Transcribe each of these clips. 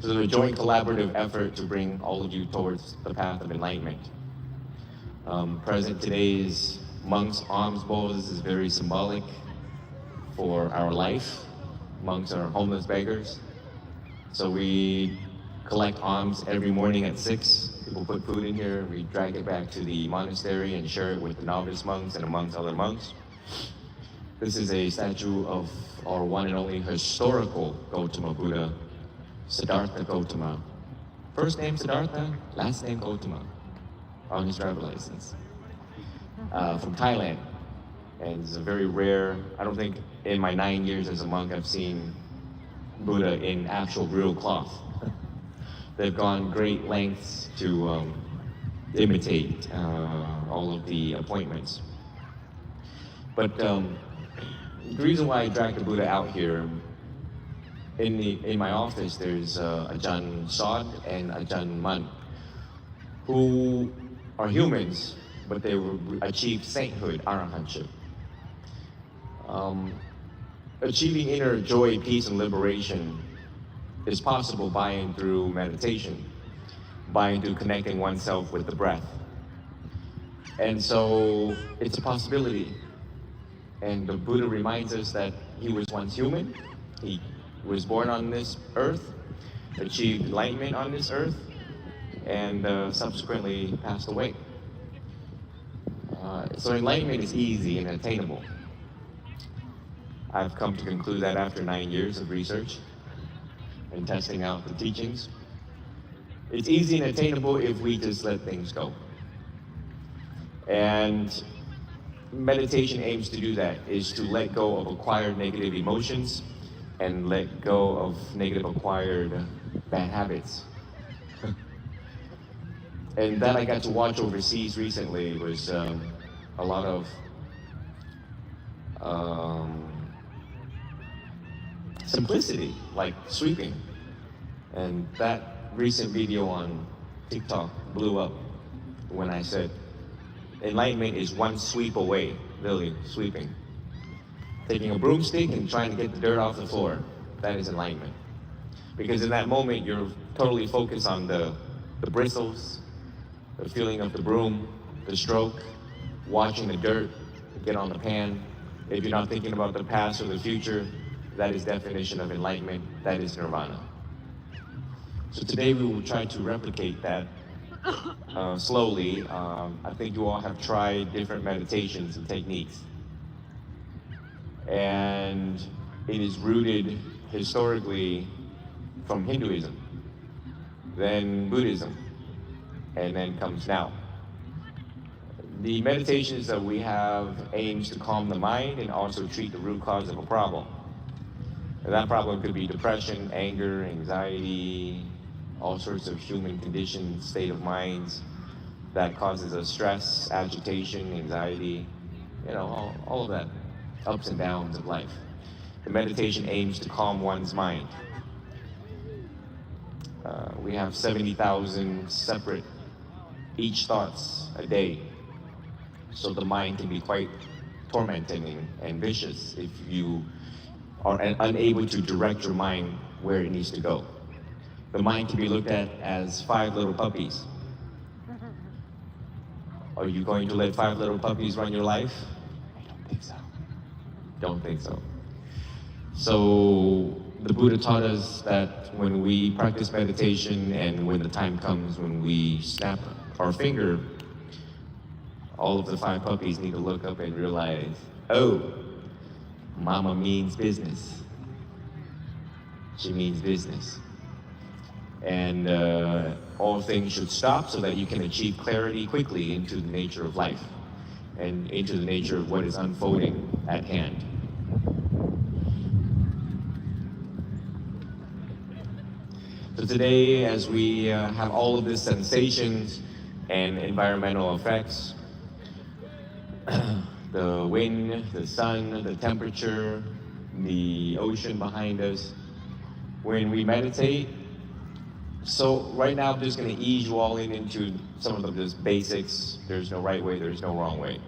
So it's a joint collaborative effort to bring all of you towards the path of enlightenment. Present today's monks' alms bowls is very symbolic for our life. Monks are homeless beggars. So we collect alms every morning at 6. People put food in here. We drag it back to the monastery and share it with the novice monks and amongst other monks. This is a statue of our one and only historical Gautama Buddha, Siddhartha Gautama. First name Siddhartha, last name Gautama on his driver's license. From Thailand. And it's a very rare, I don't think in my 9 years as a monk I've seen Buddha in actual real cloth. They've gone great lengths to imitate all of the appointments. But the reason why I dragged the Buddha out here, in my office there's Ajahn Sod and Ajahn Man, who are humans, but they achieved sainthood, arahantship. Achieving inner joy, peace, and liberation is possible by and through meditation, by and through connecting oneself with the breath. And so it's a possibility. And the Buddha reminds us that he was once human. He was born on this earth, achieved enlightenment on this earth, and subsequently passed away. So enlightenment is easy and attainable. I've come to conclude that after 9 years of research and testing out the teachings. It's easy and attainable if we just let things go. And meditation aims to do that, is to let go of acquired negative emotions and let go of negative acquired bad habits. And that I got to watch overseas recently was a lot of simplicity, like sweeping. And that recent video on TikTok blew up when I said, enlightenment is one sweep away, literally sweeping. Taking a broomstick and trying to get the dirt off the floor, that is enlightenment. Because in that moment, you're totally focused on the bristles, the feeling of the broom, the stroke, watching the dirt get on the pan. If you're not thinking about the past or the future, that is definition of enlightenment, that is nirvana. So today we will try to replicate that slowly. I think you all have tried different meditations and techniques. And it is rooted historically from Hinduism, then Buddhism, and then comes now. The meditations that we have aims to calm the mind and also treat the root cause of a problem. And that problem could be depression, anger, anxiety, all sorts of human conditions, state of minds that causes us stress, agitation, anxiety, all of that, ups and downs of life. The meditation aims to calm one's mind. We have 70,000 separate each thoughts a day. So the mind can be quite tormenting and vicious if you are unable to direct your mind where it needs to go. The mind can be looked at as 5 little puppies. Are you going to let 5 little puppies run your life? I don't think so. Don't think so. So the Buddha taught us that when we practice meditation and when the time comes when we snap our finger, all of the 5 puppies need to look up and realize, oh, Mama means business. She means business. And all things should stop so that you can achieve clarity quickly into the nature of life and into the nature of what is unfolding at hand. So today, as we have all of these sensations and environmental effects, the wind, the sun, the temperature, the ocean behind us, when we meditate, so right now I'm just going to ease you all into some of the basics. There's no right way, there's no wrong way.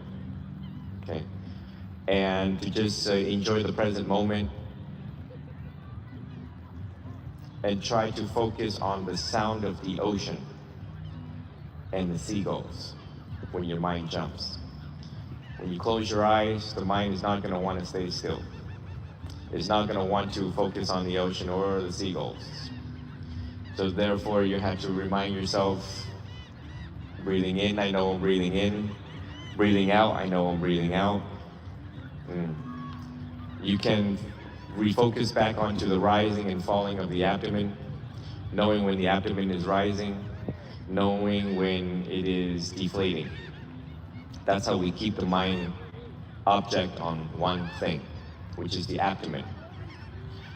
Okay? And to just enjoy the present moment. and try to focus on the sound of the ocean and the seagulls when your mind jumps. When you close your eyes, the mind is not going to want to stay still. It's not going to want to focus on the ocean or the seagulls. So therefore, you have to remind yourself, breathing in, I know I'm breathing in. Breathing out, I know I'm breathing out. You can refocus back onto the rising and falling of the abdomen, knowing when the abdomen is rising, knowing when it is deflating. That's how we keep the mind object on one thing, which is the abdomen.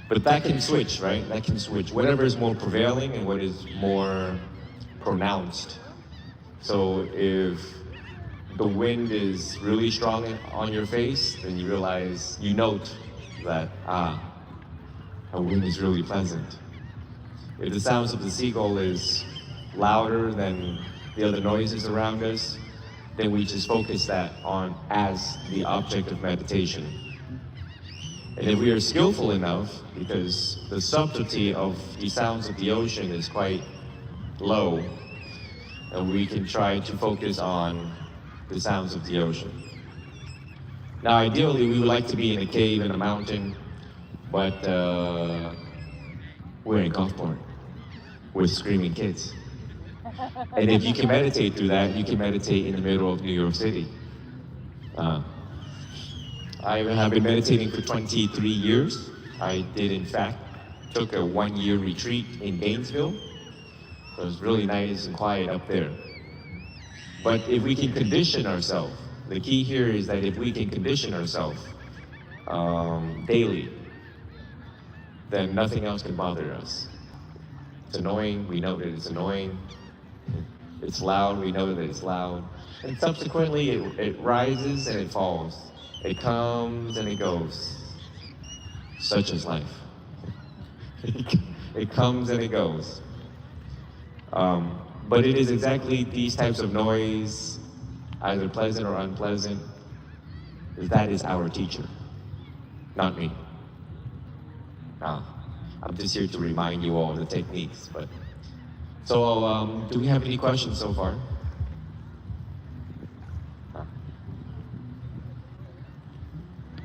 But that can switch, right? That can switch. Whatever is more prevailing and what is more pronounced. So if the wind is really strong on your face, then you realize, you note that, the wind is really pleasant. If the sounds of the seagull is louder than the other noises around us, then we just focus that on as the object of meditation. And if we are skillful enough, because the subtlety of the sounds of the ocean is quite low, and we can try to focus on the sounds of the ocean. Now, ideally, we would like to be in a cave in a mountain, but we're in Gulfport with screaming kids. And if you can meditate through that, you can meditate in the middle of New York City. I have been meditating for 23 years. I did, in fact, took a 1-year retreat in Gainesville. It was really nice and quiet up there. But if we can condition ourselves, the key here is that if we can condition ourselves daily, then nothing else can bother us. It's annoying, we know that it's annoying. It's loud, we know that it's loud. And subsequently, it rises and it falls. It comes and it goes. Such is life. It comes and it goes. But it is exactly these types of noise, either pleasant or unpleasant, that is our teacher, not me. I'm just here to remind you all of the techniques. But so, do we have any questions so far?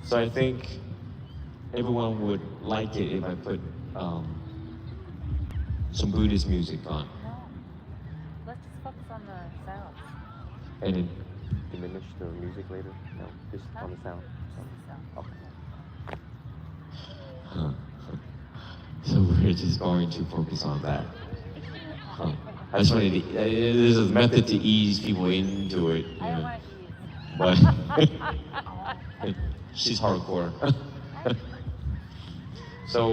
So I think everyone would like it if I put some Buddhist music on. No, let's just focus on the sounds. And then diminish the music later? No, just on the sound. Okay. So we're just going to focus on that. I just wanted to, there's a method to ease people into it. I don't want to ease. But she's hardcore. So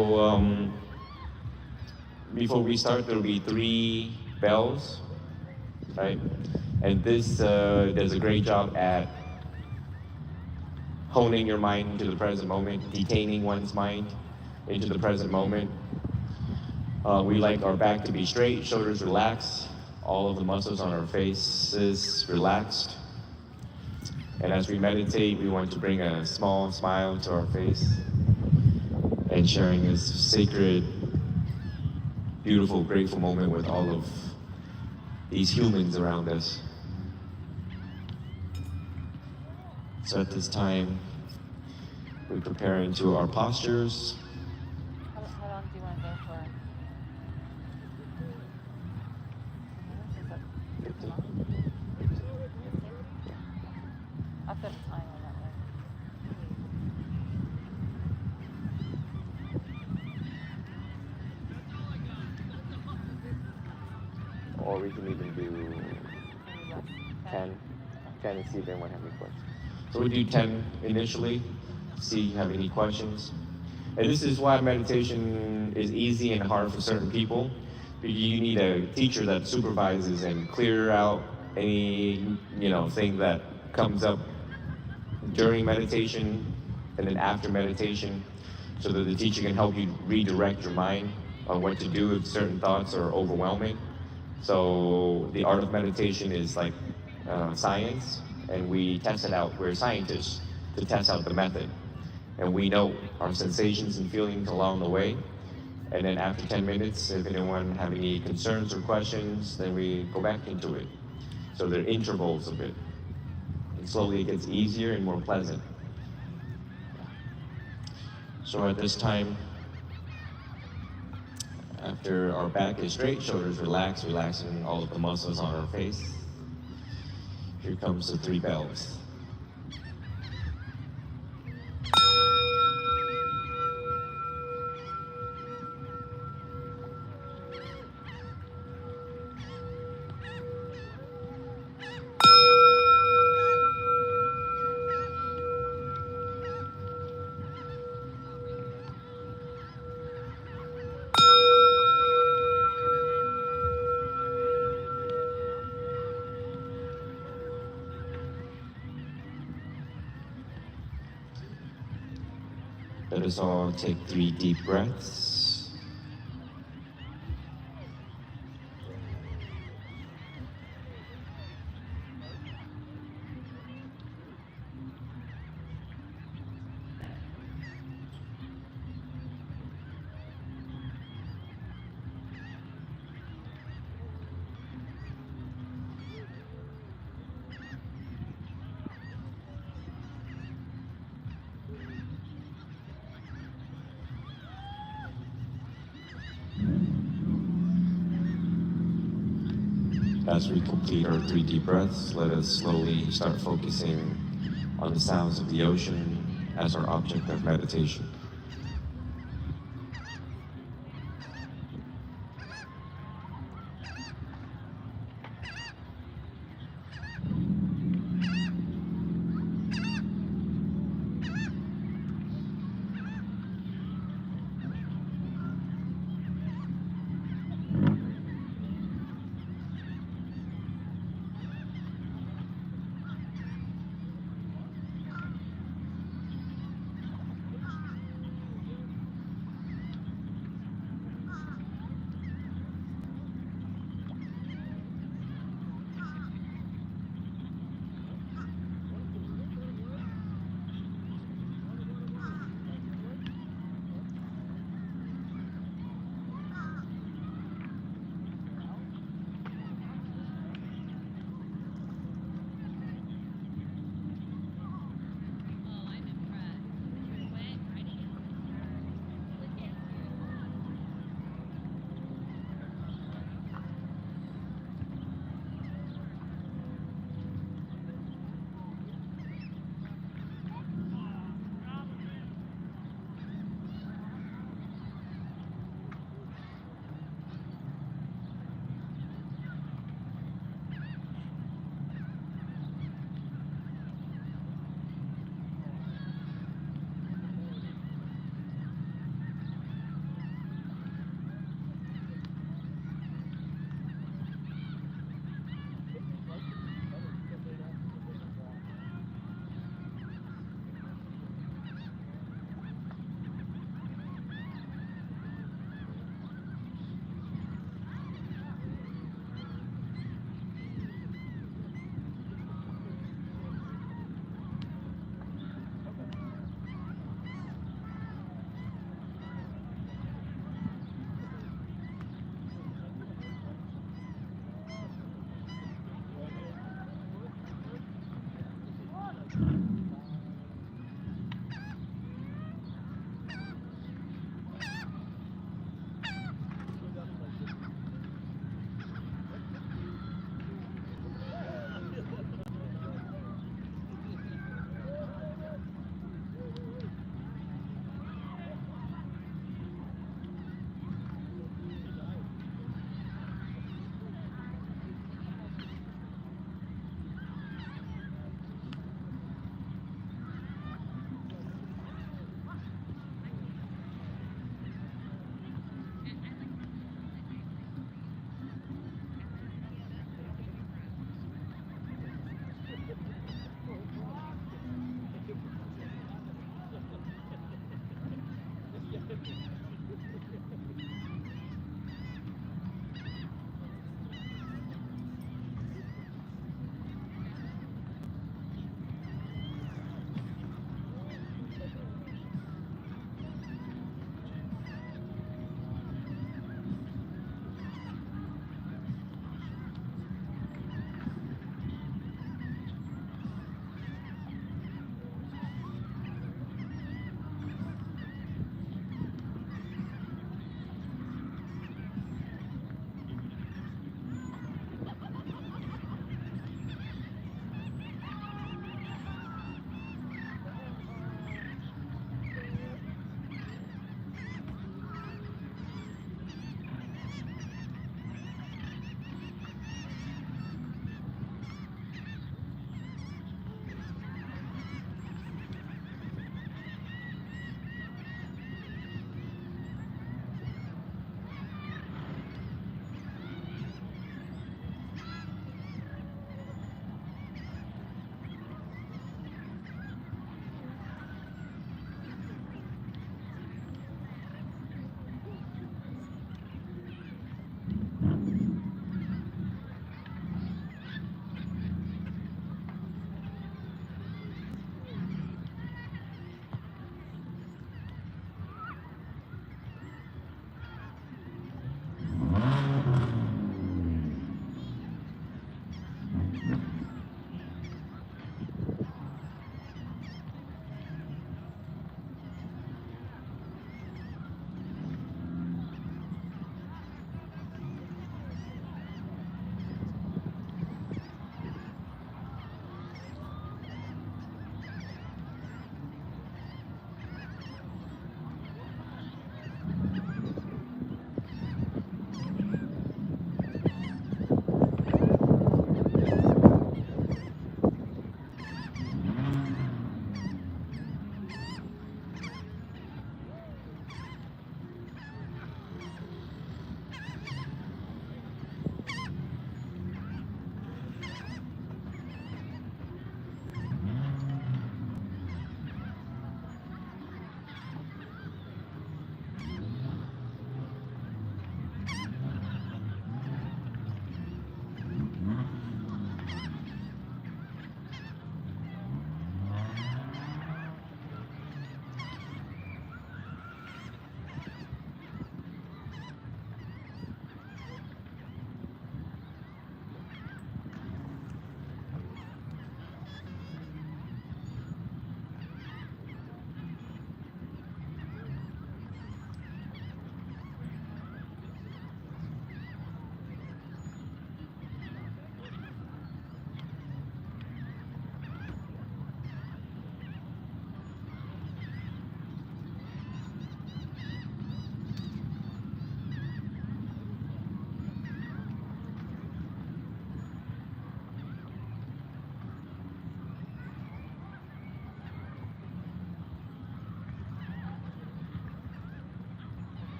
before we start, there'll be 3 bells, right? And this does a great job at honing your mind into the present moment, detaining one's mind into the present moment. We like our back to be straight, shoulders relaxed, all of the muscles on our faces relaxed. And as we meditate, we want to bring a small smile to our face and sharing this sacred, beautiful, grateful moment with all of these humans around us. So at this time, we prepare into our postures. How long do you want to go for? 15. I'll put a timer that way. Or we can even do 10 and see if anyone has any questions. So we do 10 initially, see if you have any questions. And this is why meditation is easy and hard for certain people. You need a teacher that supervises and clear out any, thing that comes up during meditation and then after meditation, so that the teacher can help you redirect your mind on what to do if certain thoughts are overwhelming. So the art of meditation is like science, and we test it out. We're scientists to test out the method. And we know our sensations and feelings along the way. And then after 10 minutes, if anyone have any concerns or questions, then we go back into it. So there are intervals of it. And slowly it gets easier and more pleasant. So at this time, after our back is straight, shoulders relaxed, relaxing all of the muscles on our face, here comes the 3 bells. Let us all take 3 deep breaths. As we complete our 3 deep breaths, let us slowly start focusing on the sounds of the ocean as our object of meditation.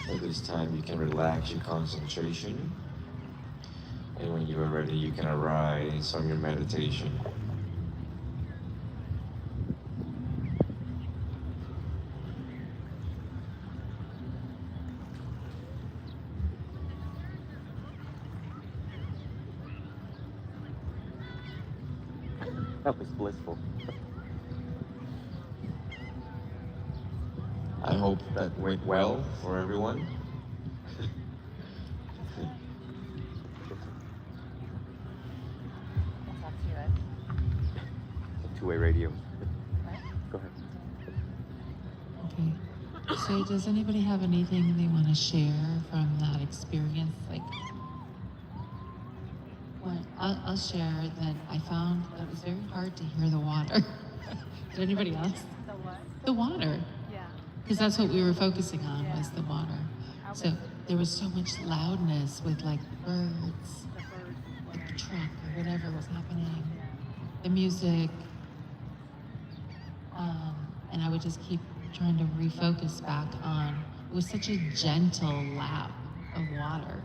At this time, you can relax your concentration. And when you are ready, you can arise from your meditation. That was blissful. I hope that went well for everyone. I'll talk to you guys. Two-way radio. Right? Go ahead. Okay. So does anybody have anything they want to share from that experience? Like, well, I'll share that I found that it was very hard to hear the water. Did anybody else? The what? The water. Yeah. Because that's what we were focusing on Yeah. was the water. I So was- there was so much loudness with like birds, The birds, like whatever. the truck or whatever was happening, Yeah. the music. And I would just keep trying to refocus back on, it was such a gentle lap of water.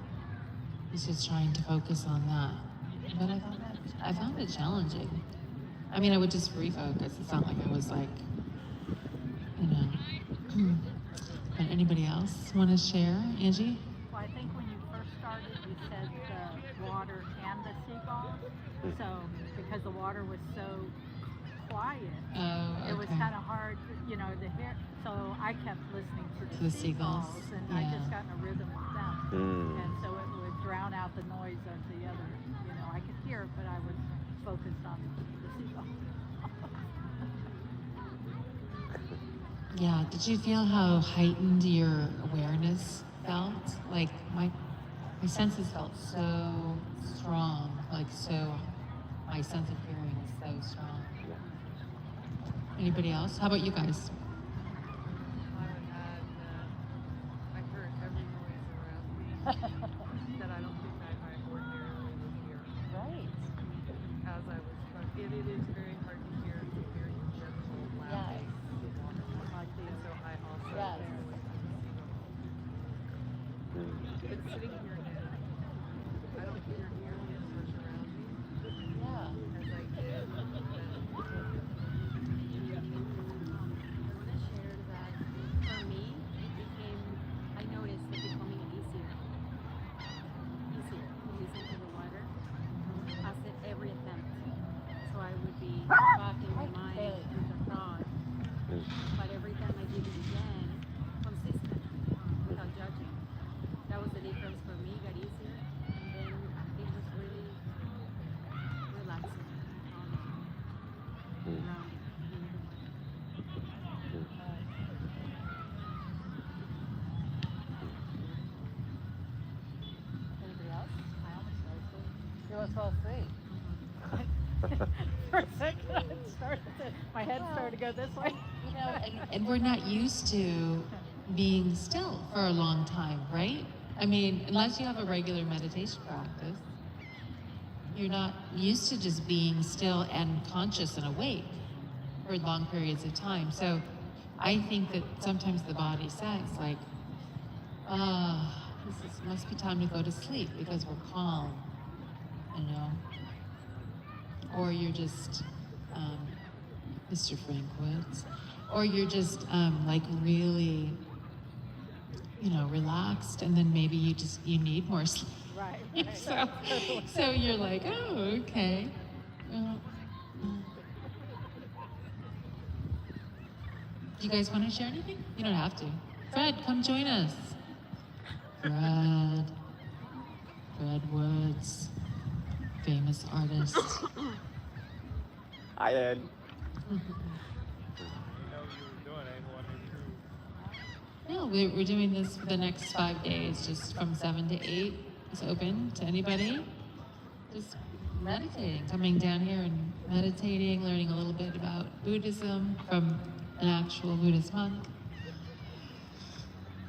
I was just trying to focus on that. But I found it challenging. I mean, I would just refocus. It's not like I was like, you know. But anybody else want to share? Angie? Well, I think when you first started, you said the water and the seagulls. So, because the water was so quiet, Oh, it was okay. kind of hard, you know, to hear. So I kept listening to To the seagulls, and I just yeah. got in a rhythm with them. Mm. And so it would drown out the noise of the other. You know, I could hear it, but I was focused on the seagulls. Yeah, did you feel how heightened your awareness felt? Like my senses felt so strong, like so, my sense of hearing is so strong. Anybody else? How about you guys? I heard every noise around me that I don't think I ordinarily would hear. Right. As I was trying, it is very hard to hear very gentle, loud. Yes. Like And so I also Yes. hear with the but sitting here now, I don't hear nearly as much around me Yeah. as I did. I want to share that for me, it became, I noticed it becoming easier to listen to the water after every attempt. So I would be back in my mind with the thought, but every time I did it again, consistent, without judging. That was the difference for me, got easier, and then it was really relaxing, Mm. grounding in the water. Anybody else? I almost fell asleep. You almost fell asleep. For a second, my head started to go this way. You know, And we're not used to being still for a long time, right? I mean, unless you have a regular meditation practice, you're not used to just being still and conscious and awake for long periods of time. So I think that sometimes the body says like, must be time to go to sleep because we're calm, you know? Or you're just, Mr. Frank Woods, or you're just like really, you know, relaxed, and then maybe you need more sleep. Right. So you're like, oh, okay. Well, do you guys want to share anything? You don't have to. Fred, come join us. Fred Woods, famous artist. Hi, Ed. No, we're doing this for the next 5 days, just from 7 to 8. It's open to anybody. Just meditating, coming down here and meditating, learning a little bit about Buddhism from an actual Buddhist monk.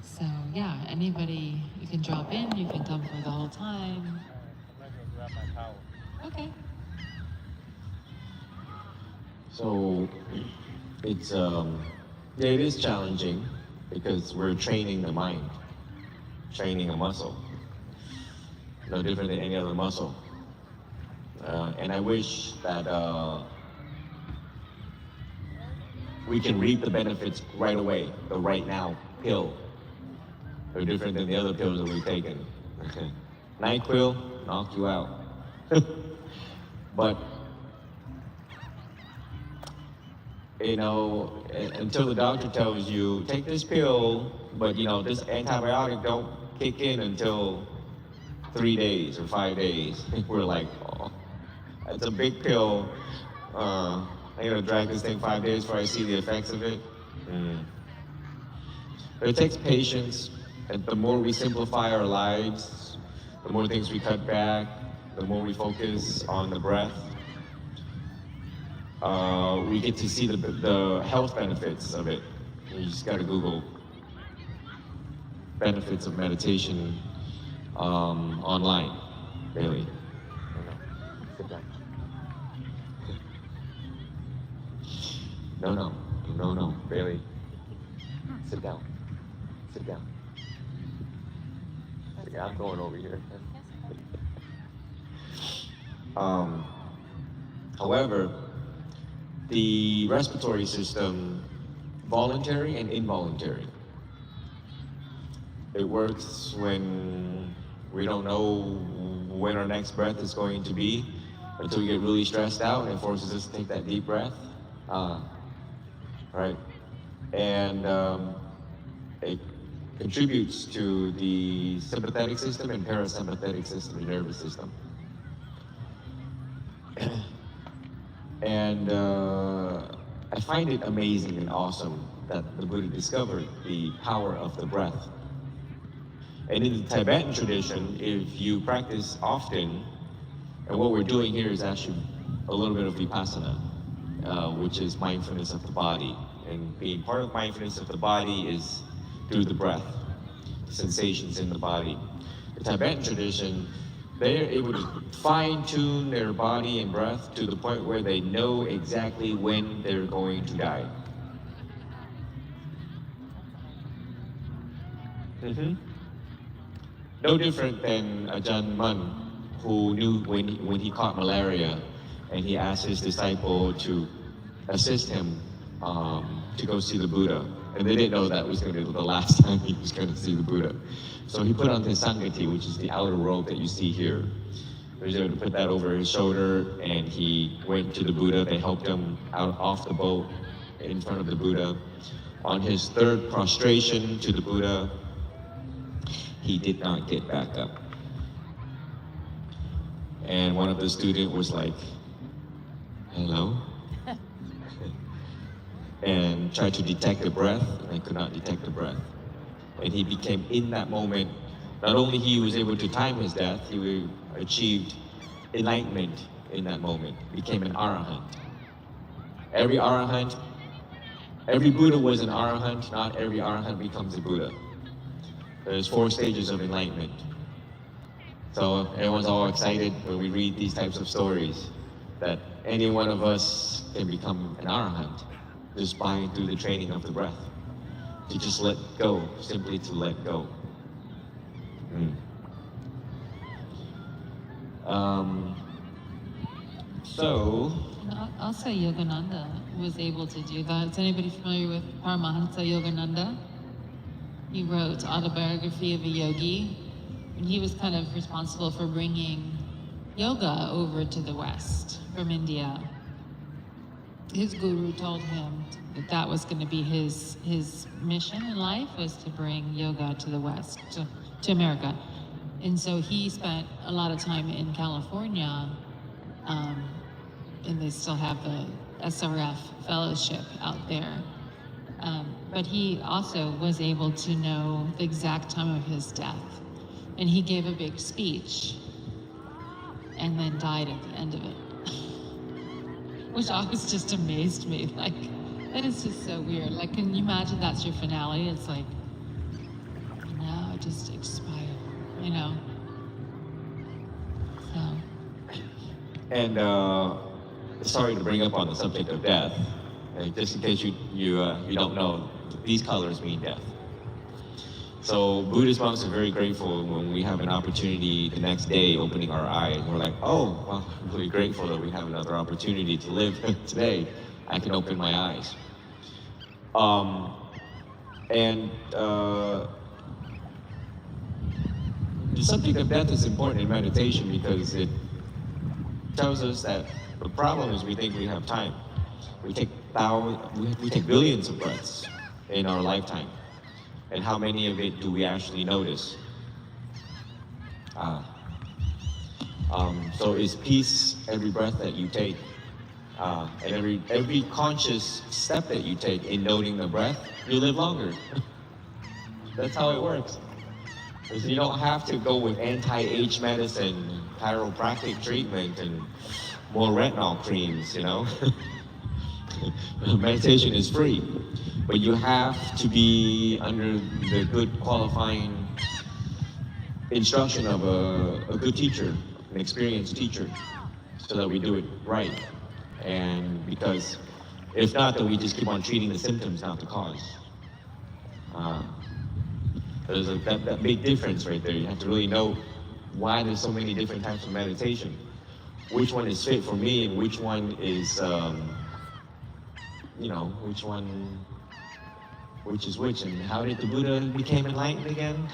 So yeah, anybody, you can drop in, you can come for the whole time. Okay. So it's yeah, it is challenging because we're training the mind. training a muscle. No different than any other muscle. And I wish that we can reap the benefits right away, the right now pill. They're different than the other pills that we've taken. NyQuil, knock you out. But, you know, until the doctor tells you, take this pill, but you know, this antibiotic don't kick in until 3 days or 5 days. We're like, oh, that's a big pill. I'm gonna drag this thing 5 days before I see the effects of it. But it takes patience, and the more we simplify our lives, the more things we cut back, the more we focus on the breath, we get to see the health benefits of it. You just gotta Google benefits of meditation online, really. Sit down. No, Bailey. Sit down. Sit down. I'm going over here. However, the respiratory system, voluntary and involuntary. It works when we don't know when our next breath is going to be, until we get really stressed out, and it forces us to take that deep breath. Right? And it contributes to the sympathetic system and parasympathetic system, the nervous system. And I find it amazing and awesome that the Buddha discovered the power of the breath. And in the Tibetan tradition, if you practice often, and what we're doing here is actually a little bit of vipassana, which is mindfulness of the body. And being part of mindfulness of the body is through the breath, sensations in the body. The Tibetan tradition, they're able to fine-tune their body and breath to the point where they know exactly when they're going to die. No different than Ajahn Mun, who knew when he caught malaria, and he asked his disciple to assist him to go see the Buddha. And they didn't know that was going to be the last time he was going to see the Buddha. So he put on his sangati, which is the outer robe that you see here. He was able to put that over his shoulder, and he went to the Buddha. They helped him out off the boat in front of the Buddha. On his third prostration to the Buddha, he did not get back up. And one of the students was like, hello? And tried to detect the breath, and could not detect the breath. And he became, in that moment, not only he was able to time his death, he achieved enlightenment in that moment, became an arahant. Every arahant, every Buddha was an arahant, not every arahant becomes a Buddha. There's 4 stages of enlightenment. So everyone's all excited when we read these types of stories, that any one of us can become an arahant, just by through the training of the breath. To just let go, simply to let go. So, Also, Yogananda was able to do that. Is anybody familiar with Paramahansa Yogananda? He wrote Autobiography of a Yogi, and he was kind of responsible for bringing yoga over to the West from India. His guru told him that that was going to be his mission in life, was to bring yoga to the West, to America. And so he spent a lot of time in California, and they still have the SRF fellowship out there. But he also was able to know the exact time of his death. And he gave a big speech and then died at the end of it. Which always just amazed me. Like, that is just so weird. Like, can you imagine that's your finale? It's like, now I just expire, you know? So. And sorry to bring up on the subject of death. Just in case you don't know, these colors mean death. So Buddhist monks are very grateful when we have an opportunity the next day opening our eyes. We're like, oh, well, I'm really grateful that we have another opportunity to live today. I can open my eyes. And the subject of death is important in meditation because it tells us that the problem is we think we have time. We take billions of breaths in our lifetime. And how many of it do we actually notice? So is peace every breath that you take? And every conscious step that you take in noting the breath, you live longer. That's how it works. Because you don't have to go with anti-age medicine, chiropractic treatment, and more retinol creams, you know? Meditation is free, but you have to be under the good qualifying instruction of a good teacher, an experienced teacher, so that we do it right. And because if not, then we just keep on treating the symptoms, not the cause. There's that big difference right there. You have to really know why there's so many different types of meditation. Which one is fit for me and which one is, which is which, and how did the Buddha become enlightened again?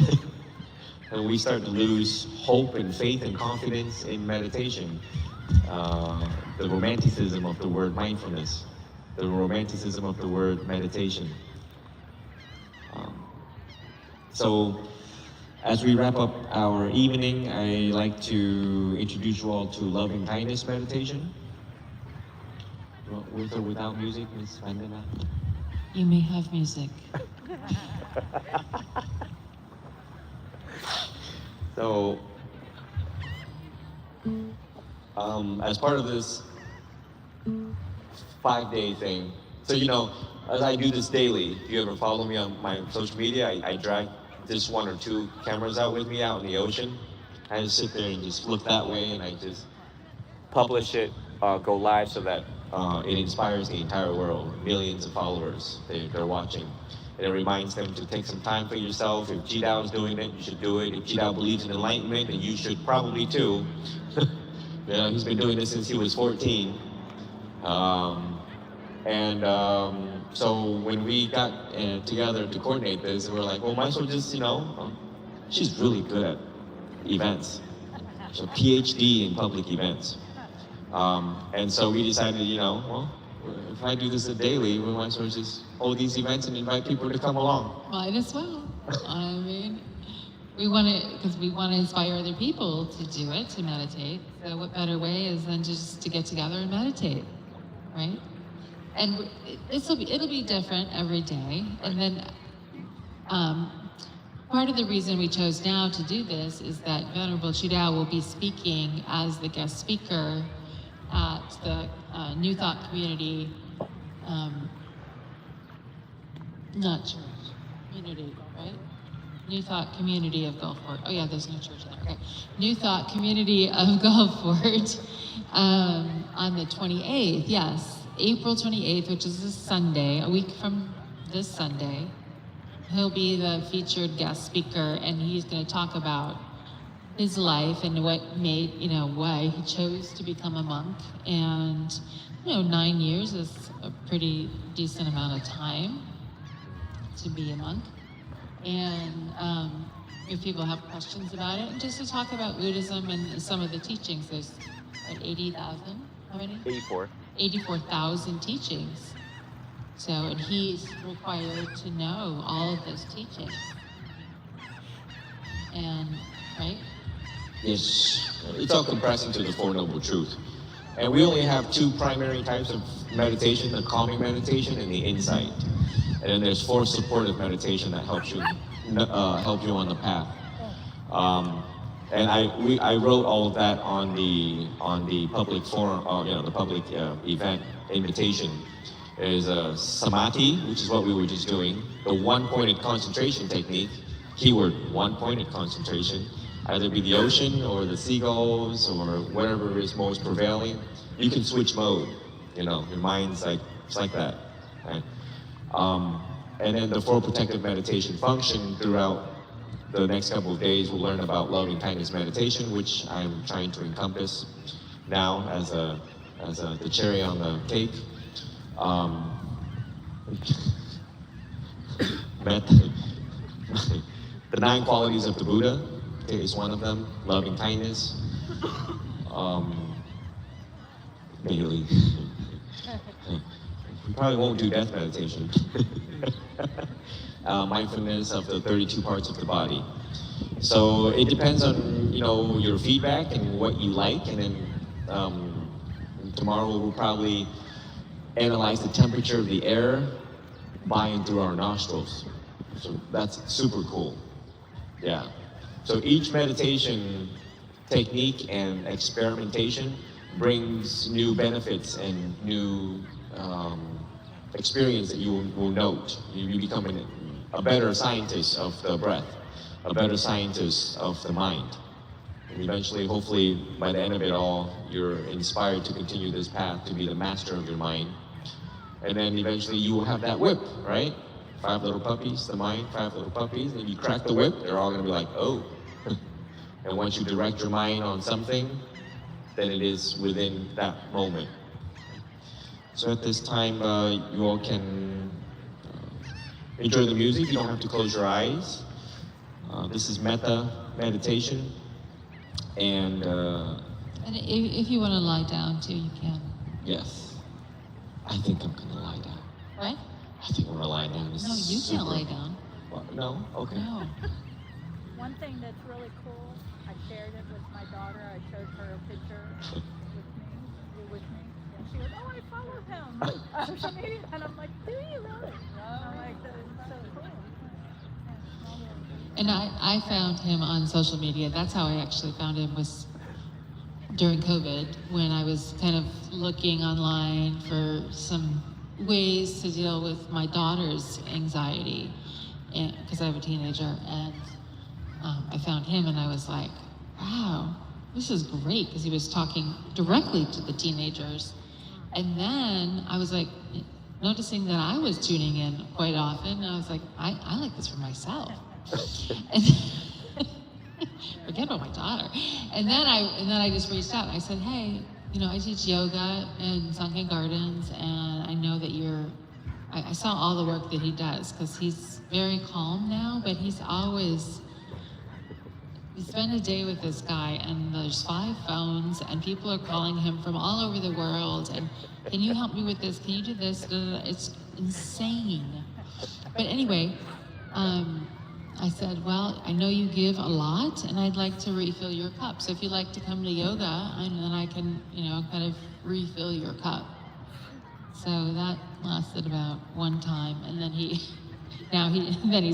And we start to lose hope and faith and confidence in meditation. The romanticism of the word mindfulness, the romanticism of the word meditation. So, as we wrap up our evening, I like to introduce you all to loving kindness meditation. With or without music, Ms. Vandana? You may have music. So, as part of this 5-day thing, so as I do this daily, if you ever follow me on my social media, I drag this 1 or 2 cameras out with me out in the ocean. I just sit there and just look that way, and I just publish it, go live so that it inspires the entire world, millions of followers, they're watching. And it reminds them to take some time for yourself. If Jidao is doing it, you should do it. If Jidao believes in enlightenment, then you should probably too. He's been doing this since he was 14. So when we got together to coordinate this, we were like, well, might as well just, she's really good at events. So PhD in public events. And so we decided, if I do this daily, we might as well just hold these events and invite people to come along. Might as well. I mean, we want to inspire other people to do it, to meditate. So what better way is than just to get together and meditate, right? And it'll be different every day. And then part of the reason we chose now to do this is that Venerable Chidao will be speaking as the guest speaker at the New Thought Community, not church, community, right? New Thought Community of Gulfport. Oh yeah, there's no church there. Okay. New Thought Community of Gulfport on the 28th, yes. April 28th, which is this Sunday, a week from this Sunday. He'll be the featured guest speaker, and he's going to talk about his life and what made, why he chose to become a monk. And, 9 years is a pretty decent amount of time to be a monk. And if people have questions about it, and just to talk about Buddhism and some of the teachings, there's 80,000, how many? 84,000 teachings. So, and he's required to know all of those teachings. And, right? Yes, it's all compressed into the Four Noble Truths. And we only have 2 primary types of meditation, the calming meditation and the insight. And then there's 4 supportive meditation that help you on the path. And I wrote all of that on the public forum, the public event invitation. There's a samadhi, which is what we were just doing, the one-pointed concentration technique, keyword one-pointed concentration, either be the ocean or the seagulls or whatever is most prevailing. You can switch mode, your mind's it's like that, right? And then the 4 protective meditation function throughout the next couple of days, we'll learn about love and kindness meditation, which I'm trying to encompass now as the cherry on the cake. Metta, the 9 qualities of the Buddha is one of them. Love and kindness. Daily. We probably won't do death meditation. Mindfulness of the 32 parts of the body. So it depends on your feedback and what you like, and then tomorrow we'll probably analyze the temperature of the air by and through our nostrils. So that's super cool. Yeah. So each meditation technique and experimentation brings new benefits and new experience that you will note. You become a better scientist of the breath, a better scientist of the mind. And eventually, hopefully, by the end of it all, you're inspired to continue this path to be the master of your mind. And then eventually you will have that whip, right? 5 little puppies, the mind, 5 little puppies. And you crack the whip, they're all gonna be like, oh. And once you direct your mind on something, then it is within that moment. So at this time, you all can enjoy the music. You don't have to close your eyes. This is Metta meditation. And if you want to lie down too, you can. yes, I think I'm gonna lie down. Right? I think I'm gonna lie down. No, you can't lie down. What? No? Okay. No. One thing that's really cool, I shared it with my daughter. I showed her a picture with me. And she goes, oh, I follow him on social media. And I'm like, do you really? I'm like, that is so cool. And I found him on social media. That's how I actually found him, was during COVID, when I was kind of looking online for some ways to deal with my daughter's anxiety, because I have a teenager, and I found him and I was like, wow, this is great, because he was talking directly to the teenagers. And then I was like, noticing that I was tuning in quite often, and I was like, I like this for myself. And forget about my daughter. And then I just reached out and I said, hey, I teach yoga in Sunken Gardens, and I know that I saw all the work that he does, because he's very calm now, but you spend a day with this guy and there's 5 phones and people are calling him from all over the world, and can you help me with this? Can you do this? It's insane. But anyway, I said, well, I know you give a lot and I'd like to refill your cup. So if you'd like to come to yoga, and then I can, kind of refill your cup. So that lasted about one time. And then he's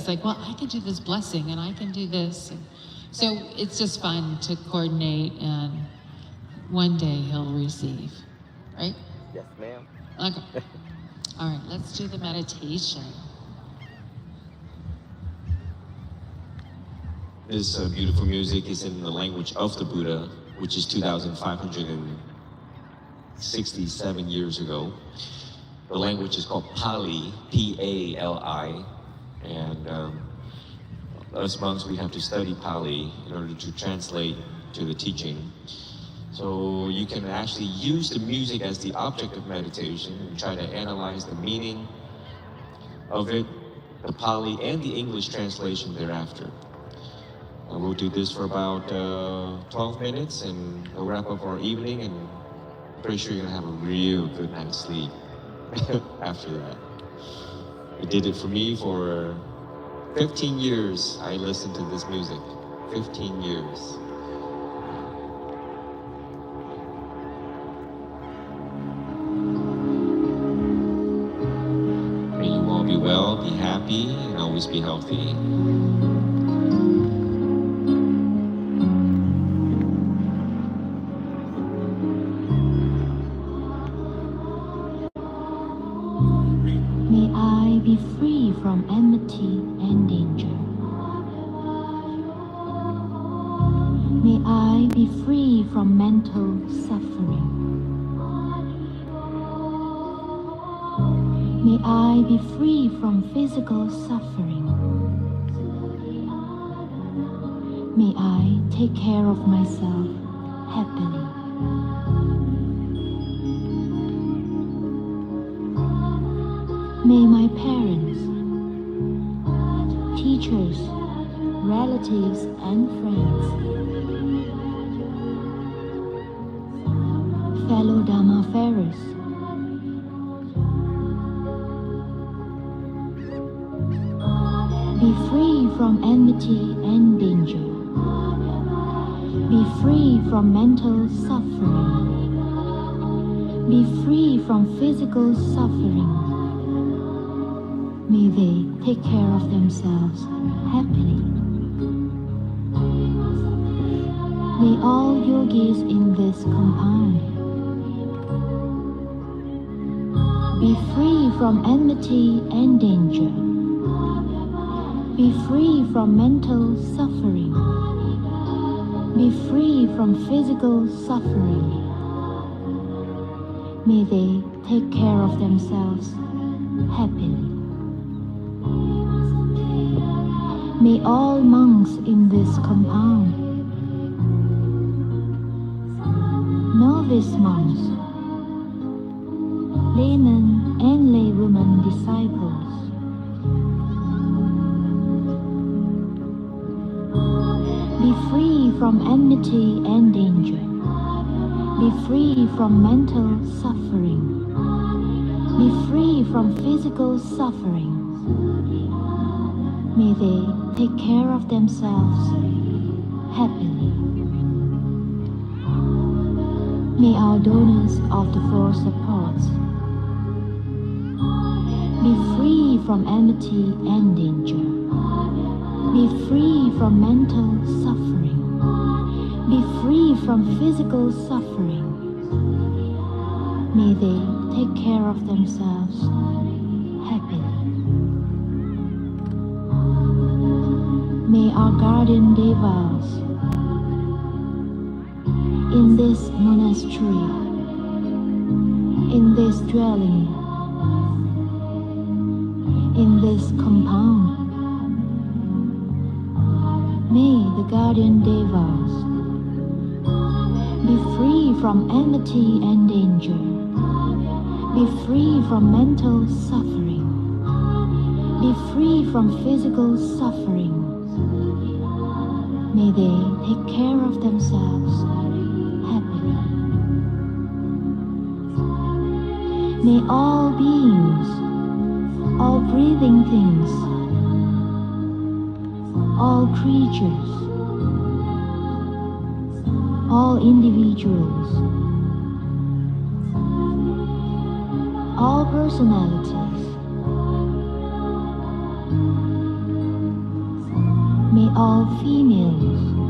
like, well, I can do this blessing and I can do this. And so it's just fun to coordinate, and one day he'll receive, right? Yes, ma'am. Okay. All right, let's do the meditation. This beautiful music is in the language of the Buddha, which is 2,567 years ago. The language is called Pali, P-A-L-I, and us monks, we have to study Pali in order to translate to the teaching. So you can actually use the music as the object of meditation and try to analyze the meaning of it, the Pali and the English translation thereafter. We'll do this for about 12 minutes and we'll wrap up our evening, and I'm pretty sure you're gonna have a real good night's sleep after that. It did it for me for 15 years. I listened to this music, 15 years. May you all be well, be happy, and always be healthy. May I be free from enmity and danger. May I be free from mental suffering. May I be free from physical suffering. May I take care of myself happily. May my parents, teachers, relatives, and friends, fellow Dharma-farers, be free from enmity and danger. Be free from mental suffering. Be free from physical suffering. May they take care of themselves happily. May all yogis in this compound be free from enmity and danger. Be free from mental suffering. Be free from physical suffering. May they take care of themselves happily. May all monks in this compound, novice monks, laymen and laywomen disciples, be free from enmity and danger. Be free from mental suffering. Be free from physical suffering. May they take care of themselves happily. May our donors of the four supports be free from enmity and danger. Be free from mental suffering. Be free from physical suffering. May they take care of themselves happily. May our guardian devas in this monastery, in this dwelling, in this compound, may the guardian devas be free from enmity and danger, be free from mental suffering, be free from physical suffering. May they take care of themselves happily. May all beings, all breathing things, all creatures, all individuals, all personalities, may all females,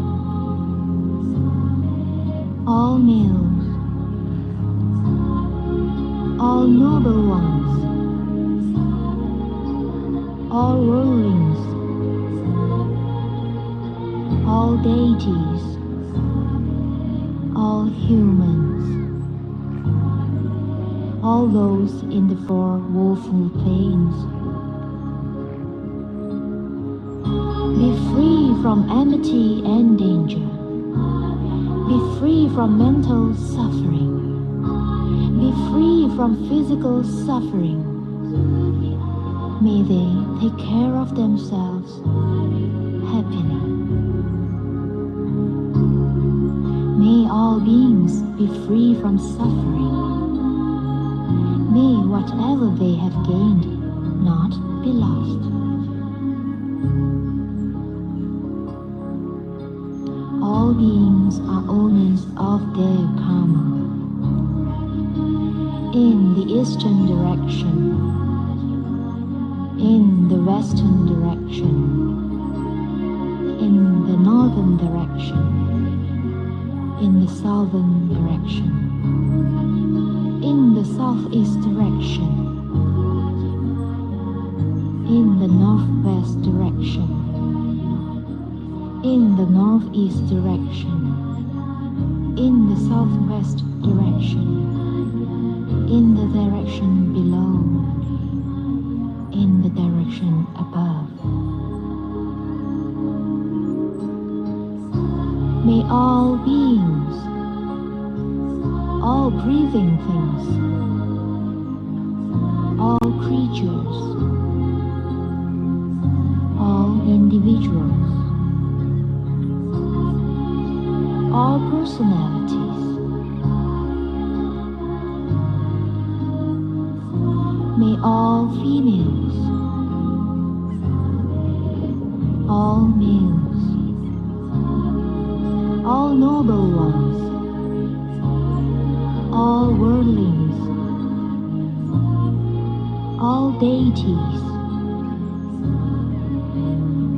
all males, all noble ones, all worldlings, all deities, all humans, all those in the four woeful planes, be free from enmity and danger. Be free from mental suffering. Be free from physical suffering. May they take care of themselves happily. May all beings be free from suffering. May whatever they have gained not be lost. All beings are owners of their karma. In the eastern direction, in the western direction, in the northern direction, in the southern direction, in the southeast direction, in the northwest direction, in the northeast direction, in the southwest direction, in the direction below, in the direction above. all beings, all breathing things, all creatures, all individuals, all personalities, may all females, all males, all noble ones, all worldlings, all deities,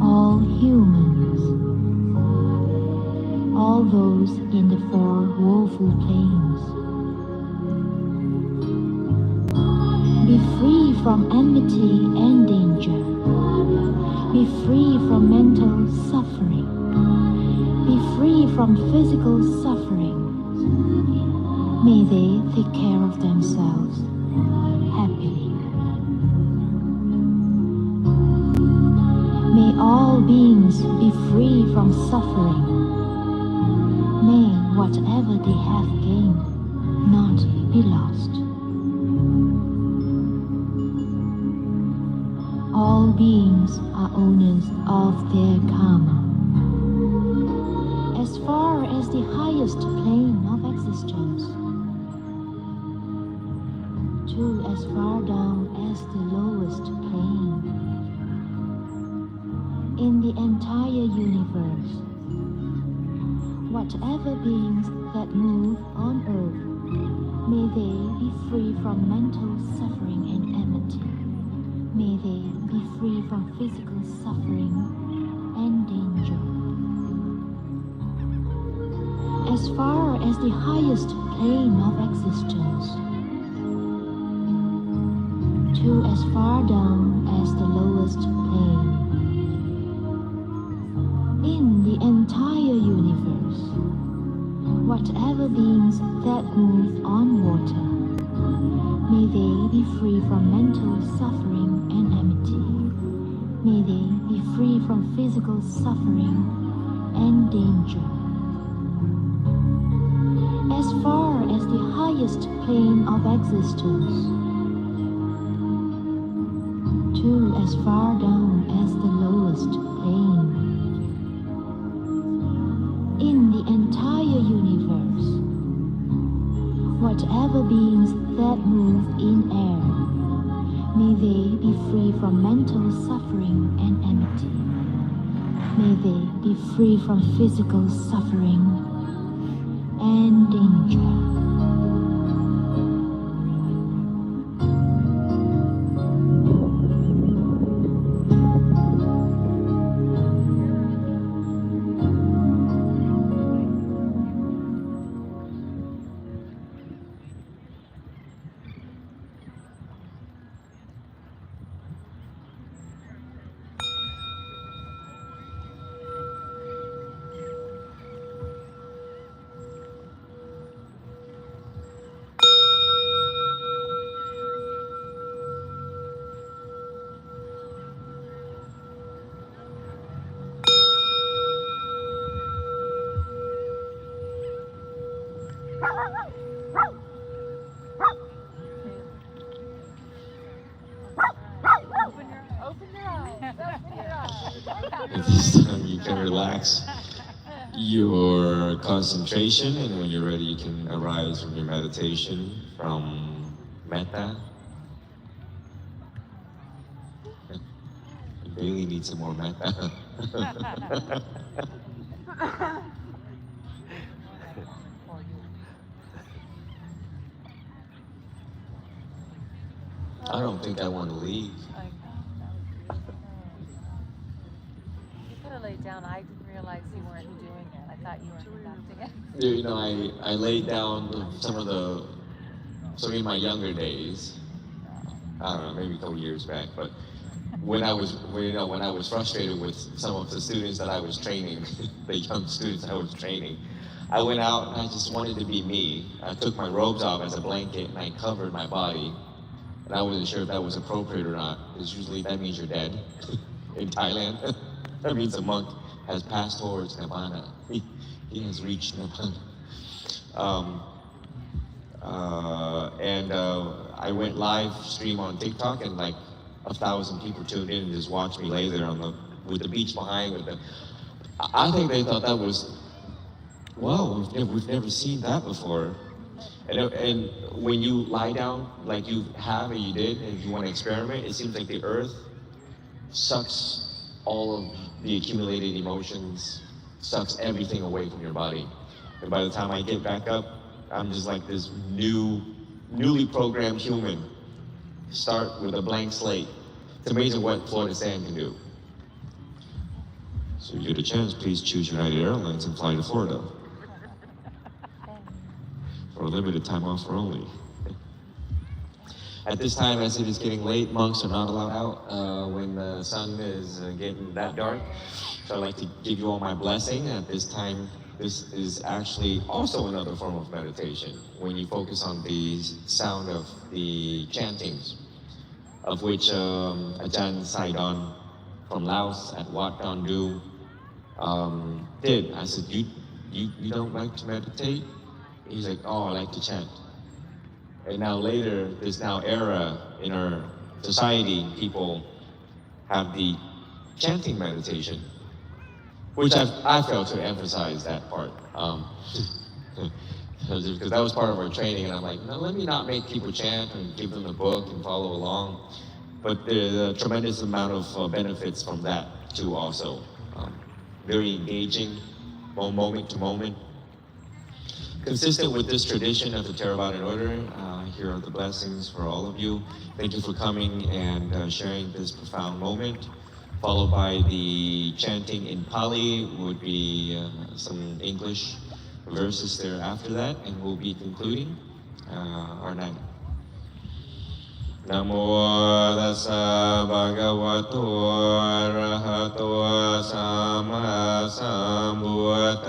all humans, all those in the four woeful planes. Be free from enmity and danger. Be free from mental suffering. Be free from physical suffering. May they take care of themselves happily. May all beings be free from suffering. May whatever they have gained not be lost. All beings are owners of their karma. As far as the highest plane of existence, to as far down as the lowest plane, in the entire universe, whatever beings that move on earth, may they be free from mental suffering and enmity. May they be free from physical suffering and danger. As far as the highest plane of existence, to as far down as the lowest plane, in the entire universe, whatever beings that move on water, may they be free from mental suffering and enmity. May they be free from physical suffering and danger. As far as the highest plane of existence, to as far down as the lowest plane, in the entire universe, whatever beings that move in air, may they be free from mental suffering and enmity. May they be free from physical suffering and danger. At this time, you can relax your concentration, and when you're ready, you can arise from your meditation from Metta. You really need some more Metta. I don't think I want to leave. You could have laid down. I didn't realize you weren't doing it. I thought you were conducting it. You know, I laid down some in my younger days. I don't know, maybe a couple years back, but when I was frustrated with some of the students that I was training, the young students I was training, I went out and I just wanted to be me. I took my robes off as a blanket and I covered my body. And I wasn't sure if that was appropriate or not, because usually that means you're dead in Thailand. That means a monk has passed towards Nirvana. He has reached Nepal. I went live stream on TikTok, and like 1,000 people tuned in and just watched me lay there with the beach behind. I think they thought that was, wow, we've never seen that before. And when you lie down like you have and you did, and you want to experiment, it seems like the earth sucks all of the accumulated emotions, sucks everything away from your body. And by the time I get back up, I'm just like this newly programmed human. Start with a blank slate. It's amazing what Florida sand can do. So if you get a chance, please choose United Airlines and fly to Florida. For a limited time offer only. At this time, as it is getting late, monks are not allowed out when the sun is getting that dark. So I'd like to give you all my blessing. At this time, this is actually also another form of meditation when you focus on the sound of the chantings, of which Ajahn Saidon from Laos at Wat Don Du did. I said, you don't like to meditate? He's like, oh, I like to chant. And now later, this now era in our society, people have the chanting meditation, which I failed to emphasize that part. Because that was part of our training, and I'm like, no, let me not make people chant and give them a book and follow along. But there's a tremendous amount of benefits from that too also. Very engaging, moment to moment. Consistent with this tradition of the Theravadan order, here are the blessings for all of you. Thank you for coming and sharing this profound moment. Followed by the chanting in Pali, would be some English verses there after that, and we'll be concluding our night. Namo tassa bhagavato arahato sama sambuddhassa.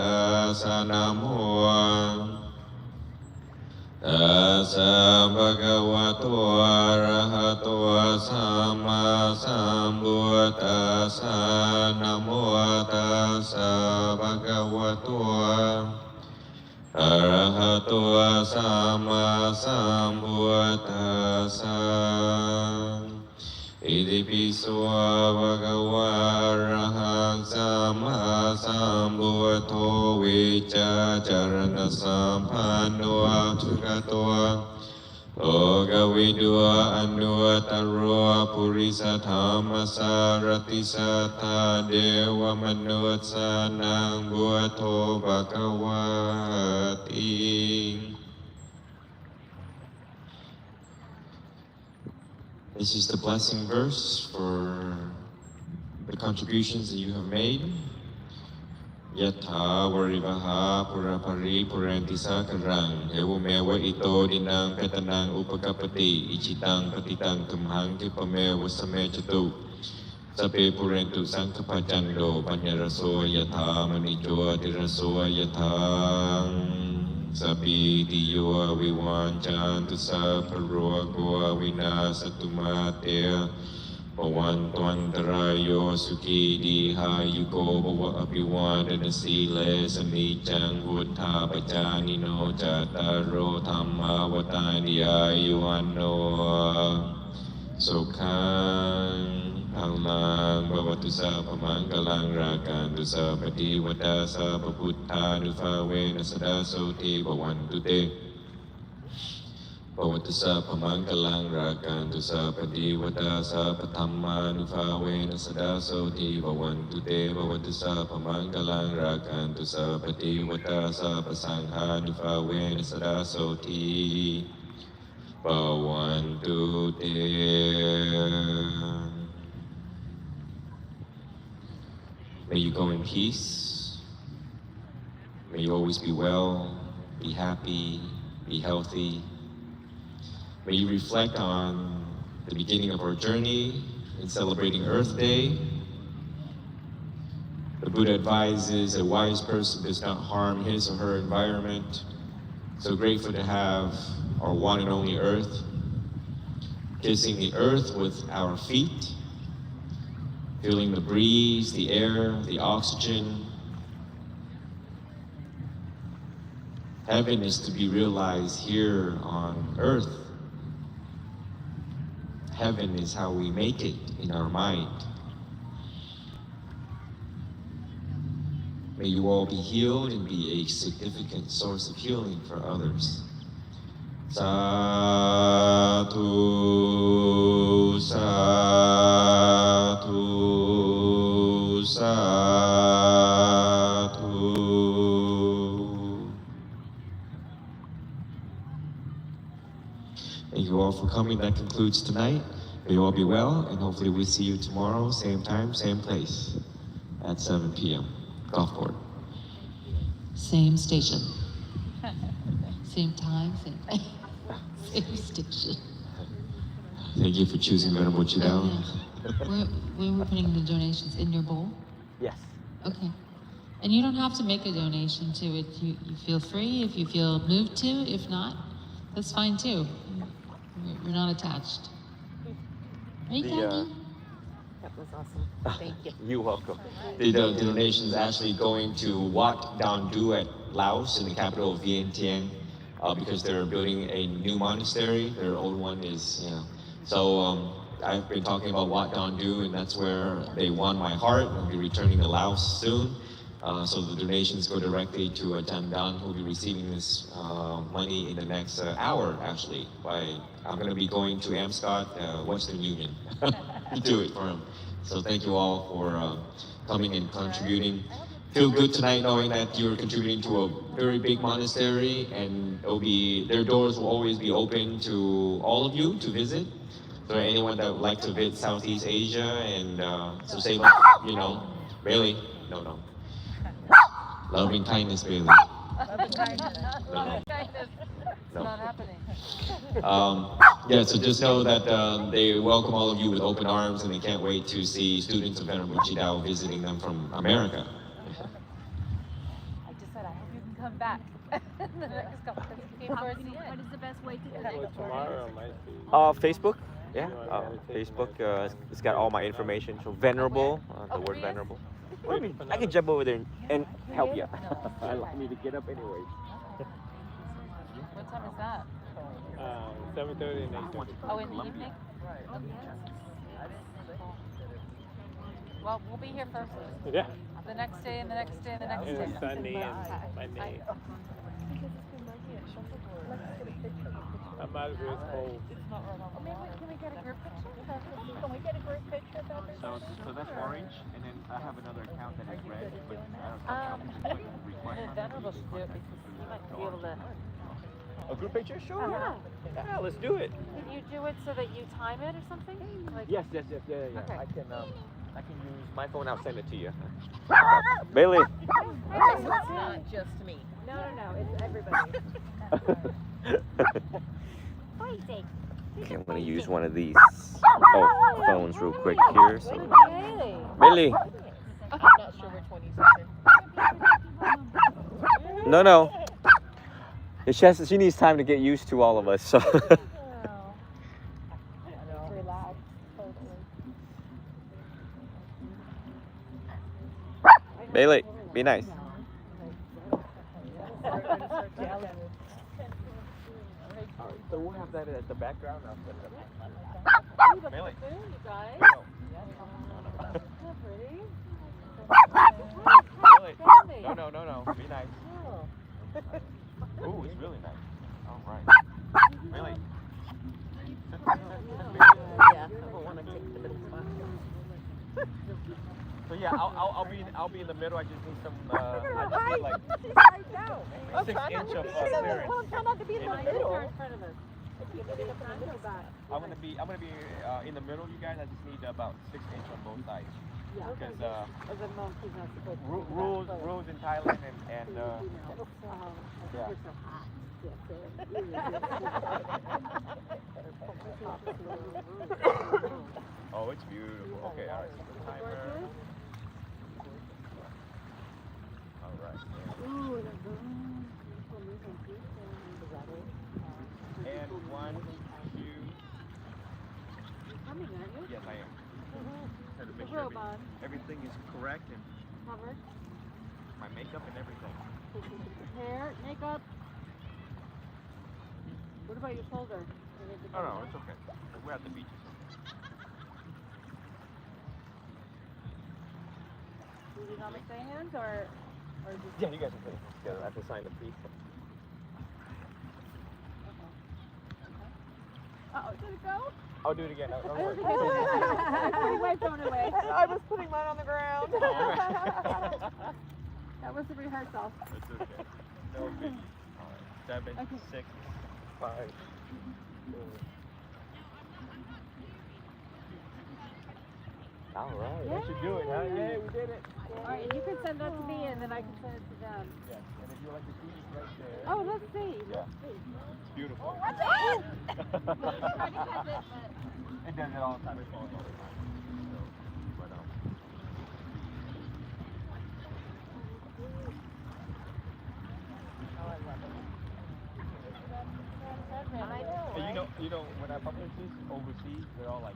Namo tassa bhagavato arahato sama sambuddhassa. Namo tassa bhagavato arahato sama sambuddhassa. Idipiso bhagava arahang sama sambuddho vicca charana sampanno atugato Logavidua anuataro purisa dhamma sarati sattha dewa manutsanang buddho bhagavati. This is the blessing verse for the contributions that you have made. Yatha varivaha purapari purantisa karang evamewa ito dinang petanang upakapati ichitang patitang tumhang tipamewa samechatu sape purentu sangkapachando panyaraso yatha manijo tiraso yathang sapi diyo viwanchantu saparua goa vinasatumatea Pawantwantarayo suki dihayuko bawa apiwadana sile samicang buddha pajanino jataro dhamma watani ayuano Sokhang Phalang bhavatu sa pamanggalang rakantu sa patiwada sa paputthanuvavena sada soti bhavantu te Bhavatu sa pamanggalang rakantu sa patiwada sa pathammanuvavena sada soti bhavantu te. Bhavatu sa pamanggalang rakantu sa patiwada sa pasanghanuvavena sada soti bhavantu te. May you go in peace. May you always be well, be happy, be healthy. May you reflect on the beginning of our journey in celebrating Earth Day. The Buddha advises a wise person does not harm his or her environment. So grateful to have our one and only Earth, kissing the earth with our feet, feeling the breeze, the air, the oxygen, Heaven is to be realized here on earth. Heaven is how we make it in our mind. May you all be healed and be a significant source of healing for others. Satu, satu, satu. Thank you all for coming. That concludes tonight. May you all be well, and hopefully we see you tomorrow, same time, same place, at 7 p.m. Gulfport. Same station. Same time, same place. Same station. Thank you for choosing Venerable Chidao. Where we're putting the donations in your bowl? Yes. Okay. And you don't have to make a donation to it. You feel free if you feel moved to. If not, that's fine too. You're not attached. Right, Daddy? That was awesome. Thank you. You're welcome. The donation is actually going to Wat Dan Du at Laos, in the capital of Vientiane, because they're building a new monastery. Their old one is, So I've been talking about Wat Dan Du, and that's where they won my heart. I'll be returning to Laos soon. So the donations go directly to Dan Dan, who'll be receiving this money in the next hour, actually. I'm going to be going to Amscot, Western Union, to do it for him. So thank you all for coming and contributing. Feel good tonight knowing that you're contributing to a very big monastery, and their doors will always be open to all of you to visit. So anyone that would like to visit Southeast Asia and so say, Bailey, no. Loving kindness, Bailey. Loving kindness. Loving kindness. It's No. not happening. So just know that they welcome all of you with open arms, and they can't wait to see students of Venerable Chidao visiting them from America. I just said, I hope you can come back. The next couple, because you came towards the end. What is the best way to do Yeah. that? Tomorrow might be. Facebook. Yeah. Facebook. It's got all my information. So venerable. The word venerable. I can jump over there and help you. I need to get up anyway. What time is that? 7:30 and 8:30. Oh, in the evening? Well, we'll be here first. Yeah. The next day and the next day and the next day. And Sunday and Monday. I'm out of here. It's cold. Can we get a group picture? Can we get a group picture? So that's orange, and then I have another account that is red. But Venerable should do it because he might be able to. a group picture? Sure. Uh-huh. Yeah, let's do it. Can you do it so that you time it or something? Like, Yes. Yeah. Okay. I can use my phone. I'll send it to you. Bailey. Okay, so it's not just me. No, it's everybody. Okay, I'm gonna use one of these phones real quick here. So. Really? Bailey. I'm not sure which one you said. No. She needs time to get used to all of us. So. Relax. Bailey, be nice. So we'll have that as the background. I'll set it up. Bailey. You guys. Bailey. No. Be nice. Ooh, it's really nice. All right. Bailey. Yeah, I don't want to take the middle spot. So yeah, I'll be in the middle. I just need some. I just need like 6 inch of clearance. Well, try not to be in the middle. in front of us. I'm gonna be in the middle, you guys. I just need about 6 inch on both sides. Yeah. Because As a monk, he's not supposed to. rules in Thailand and yeah. You're so hot. Oh, it's beautiful. Okay, all right. So timer. All right. And 1, 2. Coming, aren't you? Yes, I am. Try to make The sure robe on. everything is correct and Covered. my makeup and everything. Hair, makeup. What about your shoulder? Oh no, it's okay. We're at the beach. Do you normally stay hands or just? Yeah, you guys are putting together. I have to sign the piece. Uh-oh, did it go? I'll do it again. Don't worry. I'm putting my phone away. I was putting mine on the ground. That was the rehearsal. It's okay. No biggie. All right. 7, 6, 5, 4. All right. That should do it, huh? Yeah, we did it. All right, and you can send that to me, and then I can send it to them. Yeah. And if you like to see it right there. Oh, let's see. Yeah. It's beautiful. What's it? It does it all the time. It falls all the time. So, but And you know, when I publish this overseas, they're all like,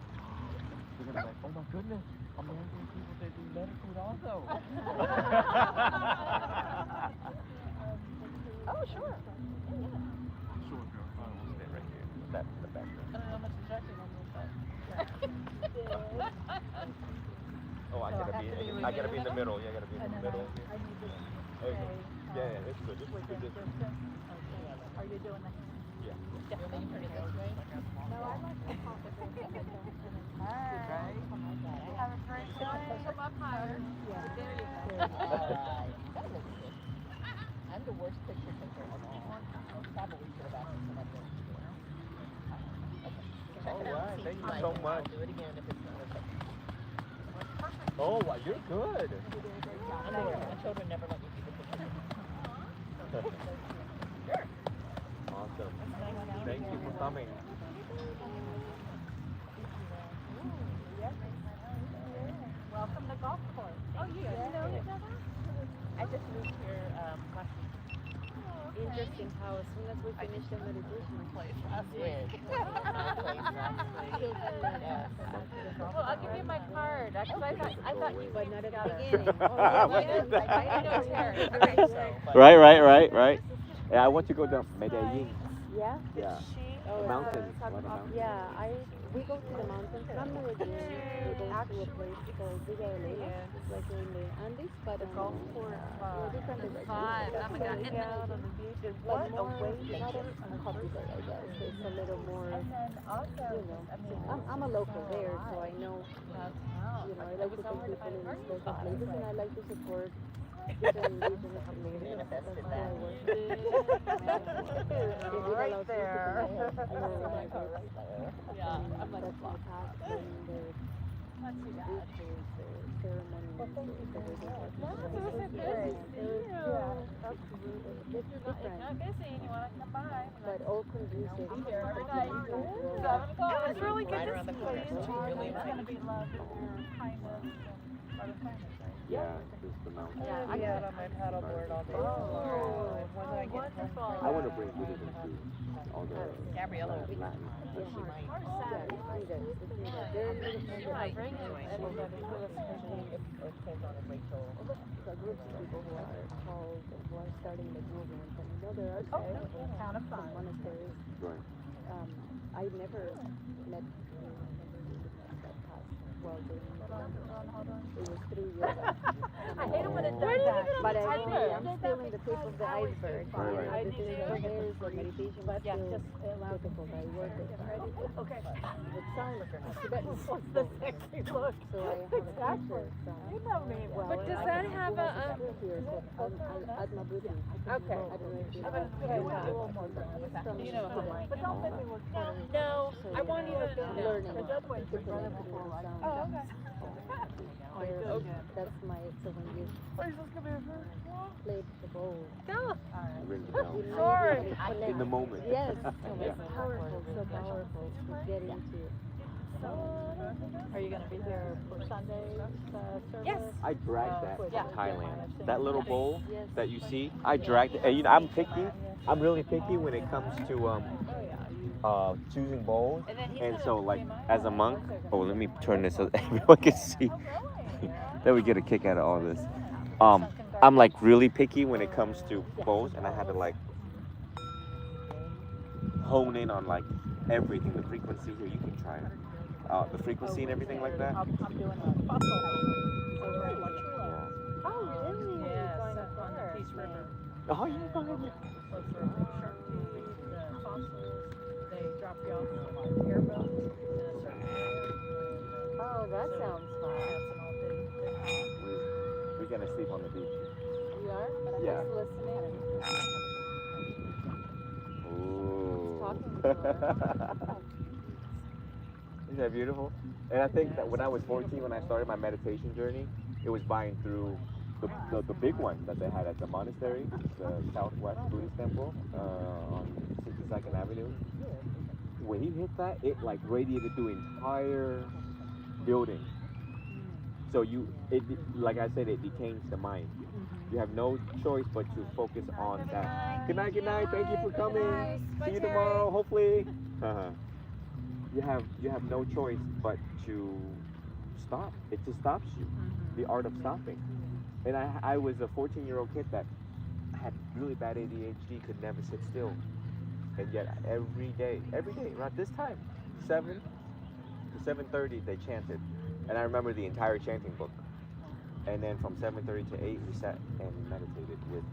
they're gonna be like, oh my goodness, American people they do Metta food also. Oh, sure. Sure, girl. We'll stand right here. That in the background. I don't know how much instruction on Oh, I gotta be in the middle. Yeah, I gotta be in the middle. There you go. Yeah, it's good. Just wait for this. Are you doing that? Yeah. You want me to turn it this way? No, I like the complicated. Alright. Have a great day. Come up higher. There you go. I'm the worst picture taker of all. Probably should have asked for that thing. Check it out. Alright, See thank if you like so it. much. I'll do it again if it's not okay. Oh, wow, you're good. I know my children never let me see the picture. Awesome. Thank you for coming. Welcome to Gulfport. Oh, you know each other? I just moved here last week. Interesting how as soon as we finished the meditation place Last week. Well, I'll give you my card. Actually, I thought you but not at the got it. beginning. I know Terry. Right. Yeah, I want to go to Medellin. Yeah? Yeah. Oh, Mountains. A lot of mountains. Yeah, we go to the mountains from Medellin. We go to a place called Villa de Leyva. It's like in the Andes, but Gulfport, different directions. Five. Oh my God. And Out on the beach. It's like more, not as unpopular, I guess. It's a little more, you know. I'm a local there, so I know, you know, I like to take people in special places, and I like to support different indigenous communities. That's how I work. Right there. Yeah, I'm like that's my past and the rituals, the ceremonies, the it's different, Not busy and you want to come by. but all conducive. It was really good Right to around the see corner. you. So really It's going to be love and kindness and other kindness, right? Yeah, just the mountains. Yeah, I got on my paddleboard all day. When I get wonderful. I want to bring Buddhism to all the Gabriella will be Latin. but she might. They're She might bring it. Everybody with us. It depends on if Rachel. a group of people who are called, who are starting the movement, and I know there are Kind of some fun. monasteries. Right. I never met that past while doing it was through yoga. I hate it when it does that. But I'm still in the tip of the iceberg. Right. This is the hairs of meditation, but Yeah, still just allow difficult. I work with Okay. with sound Tibetan. What's the sexy look? So I have a Exactly. teacher You know me well. But does that have a, here called Adma Buddhi. okay. I don't know if you I'm know. gonna do a little more He's from You know who I But don't make me look funny. No, I won't even. learning. Because otherwise we're different gonna through sound. Oh, okay. Where, that's my, so when you play the bowl, Go. Ring the bell. you Sorry. connect. In the moment. Yes, Yeah. it's powerful, so powerful to get into. Are you gonna be here for Sunday's service? Yes. I dragged that Yeah. from Thailand. That little bowl Yes. that you see, I dragged it. And, you know, I'm picky. I'm really picky when it comes to choosing bowls. And so, like, as a monk, oh, let me turn this so that everyone can see. That we get a kick out of all this. I'm like really picky when it comes to bowls, and I had to like hone in on like everything, the frequency here. You can try it. The frequency and everything like that. I'm doing a fossil hunt over in La Chula. Yeah. Oh, really? Yes, Going on the there. Peace River. Oh yeah, go ahead. So for shark tooth, the fossils, they drop you off on airboats in a certain area. Oh, that So, sounds fun. That's an all day thing. We're gonna sleep on the beach. You are? But I'm Yeah. just listening. Ooh. Talking to her. Isn't that beautiful? And I think that when I was 14, when I started my meditation journey, it was buying through the big one that they had at the monastery, the Southwest Buddhist Temple on 62nd Avenue. When he hit that, it like radiated through entire building. So like I said, it changed the mind. You have no choice but to focus on that. Good night, good night. Thank you for coming. See you tomorrow, hopefully. You have no choice but to stop. It just stops you. The art of stopping. And I was a 14-year-old kid that had really bad ADHD, could never sit still. And yet every day, around this time, 7 to 7:30, they chanted. And I remember the entire chanting book. And then from 7:30 to 8, we sat and meditated with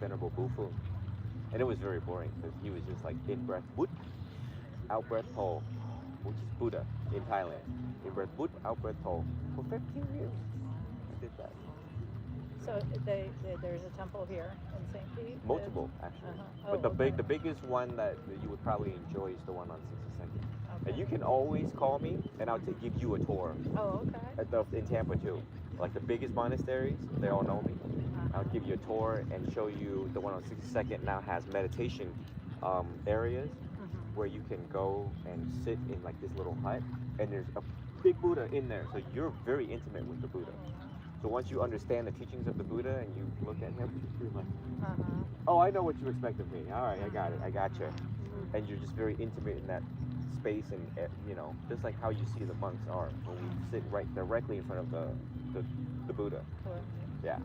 Venerable Bufu. And it was very boring because he was just like in-breath Bud, out-breath Ho, which is Buddha in Thailand. In-breath Bud, out-breath Ho. For 15 years, I did that. So there's a temple here in St. Pete? Multiple, actually. Uh-huh. But Oh, the biggest one that you would probably enjoy is the one on 62nd. Okay. And you can always call me, and I'll give you a tour. Oh, okay. In Tampa too. Like the biggest monasteries, they all know me. I'll give you a tour and show you the one on 62nd now has meditation areas where you can go and sit in like this little hut, and there's a big Buddha in there, so you're very intimate with the Buddha. So once you understand the teachings of the Buddha and you look at him, you're like, oh, I know what you expect of me. All right, I got it. I got you. And you're just very intimate in that space, and just like how you see the monks are when we sit right directly in front of the Buddha. Yeah.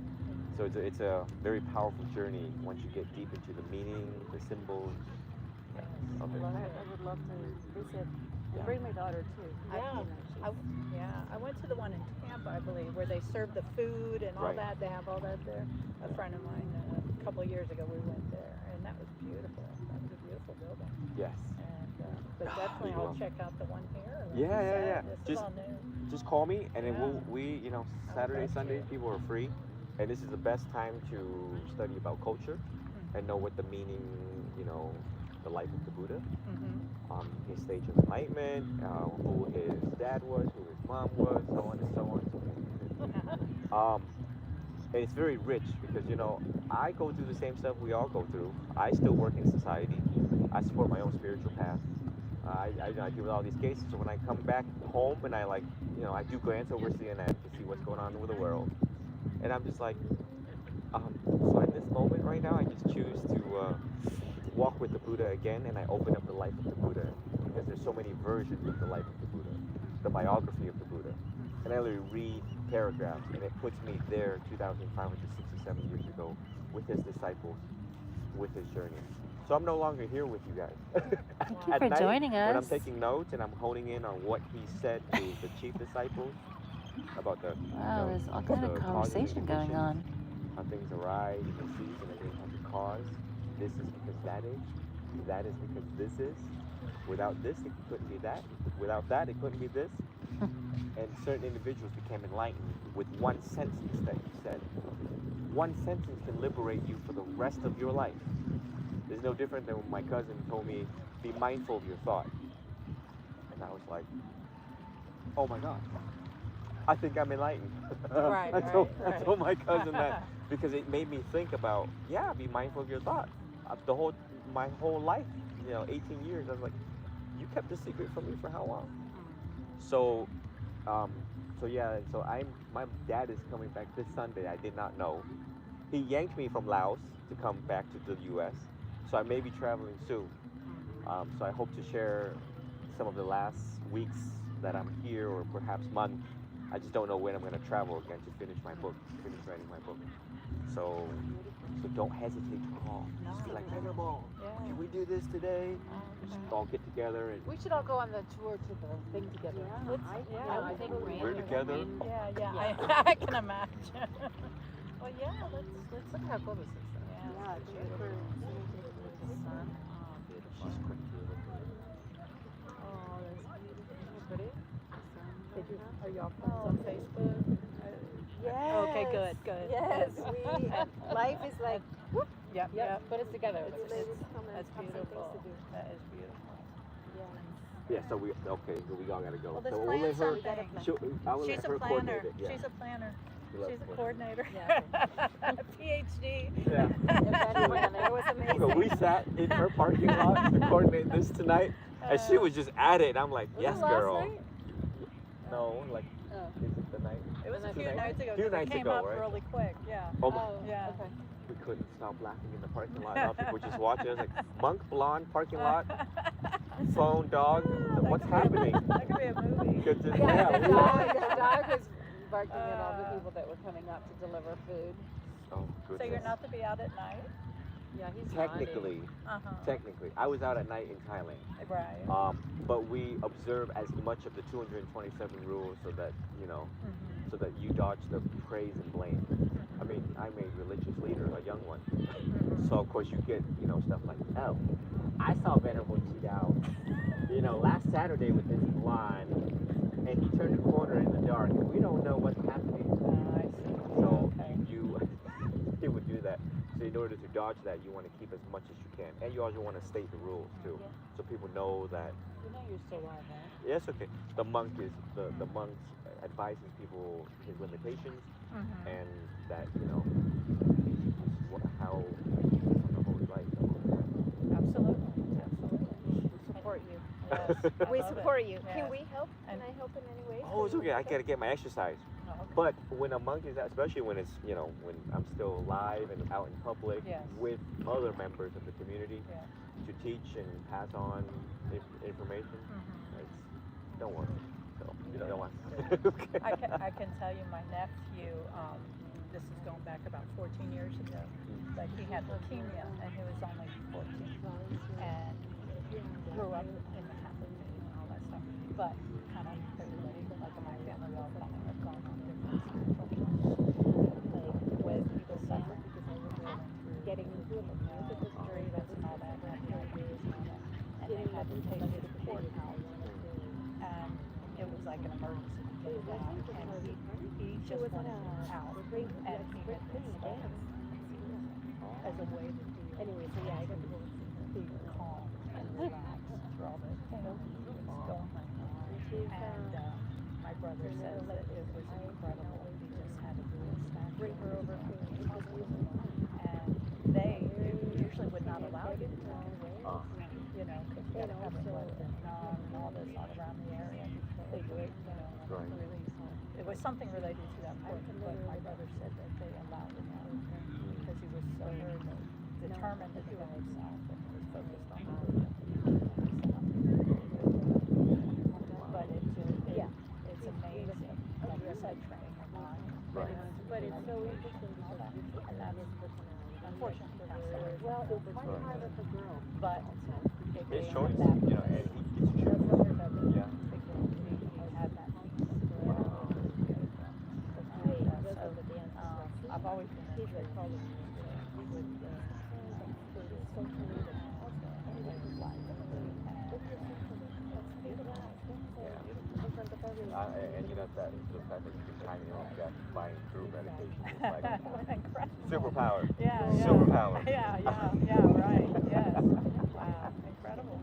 So it's a very powerful journey once you get deep into the meaning, the symbols of it. I would love to visit. Yeah. Bring my daughter too. I went to the one in Tampa, I believe, where they serve the food and all Right. that. They have all that there. A friend of mine, a couple of years ago, we went there, and that was beautiful. That was a beautiful building. Yes. And but definitely, you I'll will. check out the one here. like Yeah, you yeah, said. yeah. This is all new. Just call me, and then Yeah. we Saturday, thank Sunday, you. people are free, and this is the best time to study about culture and know what the meaning, the life of the Buddha, his stage of enlightenment, who his dad was, who his mom was, so on and so on. And it's very rich because I go through the same stuff we all go through. I still work in society. I support my own spiritual path. I deal with all these cases. So when I come back home and I I do glance over CNN to see what's going on with the world, and I'm just like, so in this moment right now, I just choose to walk with the Buddha again, and I open up the life of the Buddha because there's so many versions of the life of the Buddha, the biography of the Buddha, and I literally read paragraphs, and it puts me there 2,567 years ago with his disciples, with his journey. So I'm no longer here with you guys. Thank you At for night, joining when I'm us. taking notes and I'm honing in on what he said to the chief disciples about the Wow, there's all kind the of causes and conversation going conditions, on. how things arise and cease, and everything has a cause. This is because that is because this is. Without this, it couldn't be that. Without that, it couldn't be this. And certain individuals became enlightened with one sentence that he said. One sentence can liberate you for the rest of your life. It's no different than when my cousin told me, be mindful of your thought. And I was like, oh my God, I think I'm enlightened. Right, I told right. my cousin that because it made me think about, be mindful of your thoughts. My whole life, 18 years, I was like, you kept the secret from me for how long? So my dad is coming back this Sunday. I did not know. He yanked me from Laos to come back to the U.S. So I may be traveling soon. So I hope to share some of the last weeks that I'm here, or perhaps month, I just don't know when I'm going to travel again to finish my book, finish writing my book. So don't hesitate to call. Just be like, Venerable, can we do this today? Just all get together and We should all go on the tour to the thing together. I think we're together. I can imagine. Well, yeah, let's Look how cool this is. Yeah, It's beautiful. With the sun. Oh, beautiful. She's quick to look. Oh, that's beautiful. Pretty. Did you, are y'all friends on Facebook? Yes. Okay, good. Yes, life is like, whoop. Yep. Put us together. Let's come and That's have some things beautiful. to do. That is beautiful. Yeah, so we all gotta go. Well, let's so plan let her. something. I will She's let a her planner. coordinate it. Yeah. She's a planner. She loves She's a coordinating. coordinator. PhD. Yeah. It was amazing. So we sat in her parking lot to coordinate this tonight, and she was just at it, and I'm like, yes, Was it last girl. night? No, like, is it the night? It was a Two few nights- nights ago. few 'cause nights it came ago, up right? really quick. Yeah. Oh, Yeah. we couldn't stop laughing in the parking lot. Now people just watching us like, Monk Blonde parking lot, phone, dog. What's happening? That could be a movie. Good to- The yeah, we- dog was barking at all the people that were coming up to deliver food. Oh, So goodness. you're not to be out at night? Yeah, he's Technically, technically, I was out at night in Thailand. Right. But we observe as much of the 227 rules so that so that you dodge the praise and blame. I mean, I'm a religious leader, a young one, so of course you get stuff like, oh, I saw Venerable Chidao, last Saturday with this blonde, and he turned a corner in the dark, and we don't know what's happening. I see. So Okay. you would do that. So in order to dodge that, you want to keep as much as you can, and you also want to state the rules too, so people know that. You know you're still alive, right? Yes, okay. The monk advises people his limitations, and that how the whole life. Absolutely. We support you. Yes. We I love support it. you. Yes. Can we help? And- Can I help in any way? Oh, it's okay. I gotta get my exercise. Oh, okay. But when a monk is, especially when it's when I'm still alive and out in public Yes. with other members of the community Yeah. to teach and pass on information, don't worry. So you don't want. Okay. I can tell you my nephew, this is going back about 14 years ago, but he had leukemia and he was only 14 and grew up in the Catholic faith and all that stuff, but kind of everybody, like in my family, we all kind of have gone on different with people suffering because they were going through getting into it, musical grievance and all that, and they had to take his courthouse. And it was like an emergency to get him out, and he just wanted out, and he had this dance as a way to anyway, so yeah, I got to go be calm and relax through all the chaos that was going on. And my brother says that it was incredible. He just had a real statue. Bring her over and they usually would not allow you to talk. Because you got to have it blood and all this all around the area. They do it, Right. really. It was something related to that point, but my brother said that they allowed him out because he was so determined to do it himself and he was focused on that. But it's amazing. Like I said, training your mind. Right. But it's so interesting because And that's unfortunately not so much. well, it's one part of the girl. But His choice, and he gets to choose. Yeah. I've always been interested And that the fact that you can time your own death by through meditation is like Incredible. superpower. Yeah. Superpower. Yeah, right. Yes. Wow. Incredible.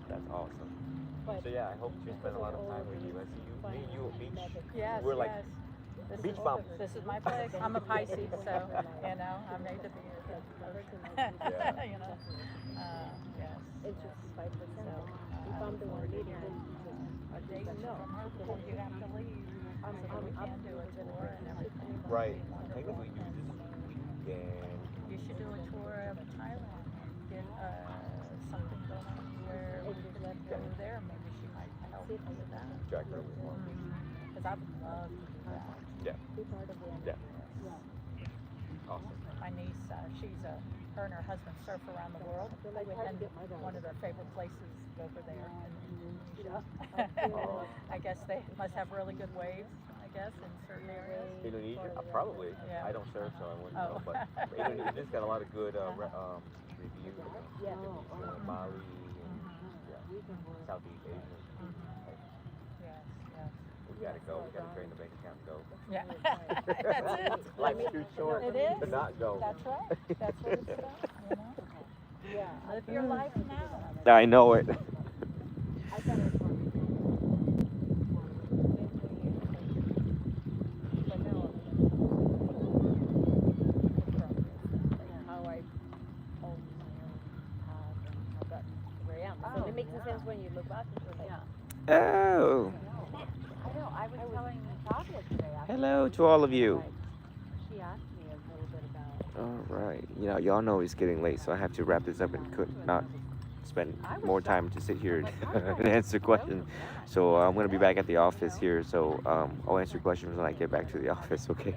That's awesome. So yeah, I hope to spend a lot of time with you. I see you, me and you at beach. Yes. We're like This beach is, bum. This is my place. I'm a Pisces, so I'm made to be here. Yeah. Yes. It's just 5%. So, We found the one meeting. a date from her before you have to leave, so that we can do a tour and everything. Right. Wonderful. Technically do this weekend. You should do a tour of Thailand. Get something going where we could let go there. Maybe she might help you with that. Jack Rose. Because because I would love to do that. Yeah. Be part of the Yeah. Yeah. Awesome. My niece, her and her husband surf around the world, I feel like hard to and get my dog. one of their favorite places is over there in Indonesia. Oh. I guess they must have really good waves, I guess, in certain areas. Indonesia? Probably. Yeah. I don't surf, so I wouldn't Oh. know. But Indonesia's got a lot of good reviews. Yeah. Bali and Southeast Asia. Yes, yes. We gotta go. We gotta drain the bank account and go. Yeah. That's it. Life's too short It is. to not go. That's right. That's what it's about, you know? Yeah. Live your life now. I know it. I thought it was fun. But no, how I hold my own path and how got to where I am. So it makes sense when you look back and you're like, Oh. I know. I was telling Tavia today. Hello to all of you. She asked me a little bit about. All right. You know, y'all know it's getting late, so I have to wrap this up and could not spend more time to sit here and answer questions. So I'm going to be back at the office here, so I'll answer questions when I get back to the office, okay?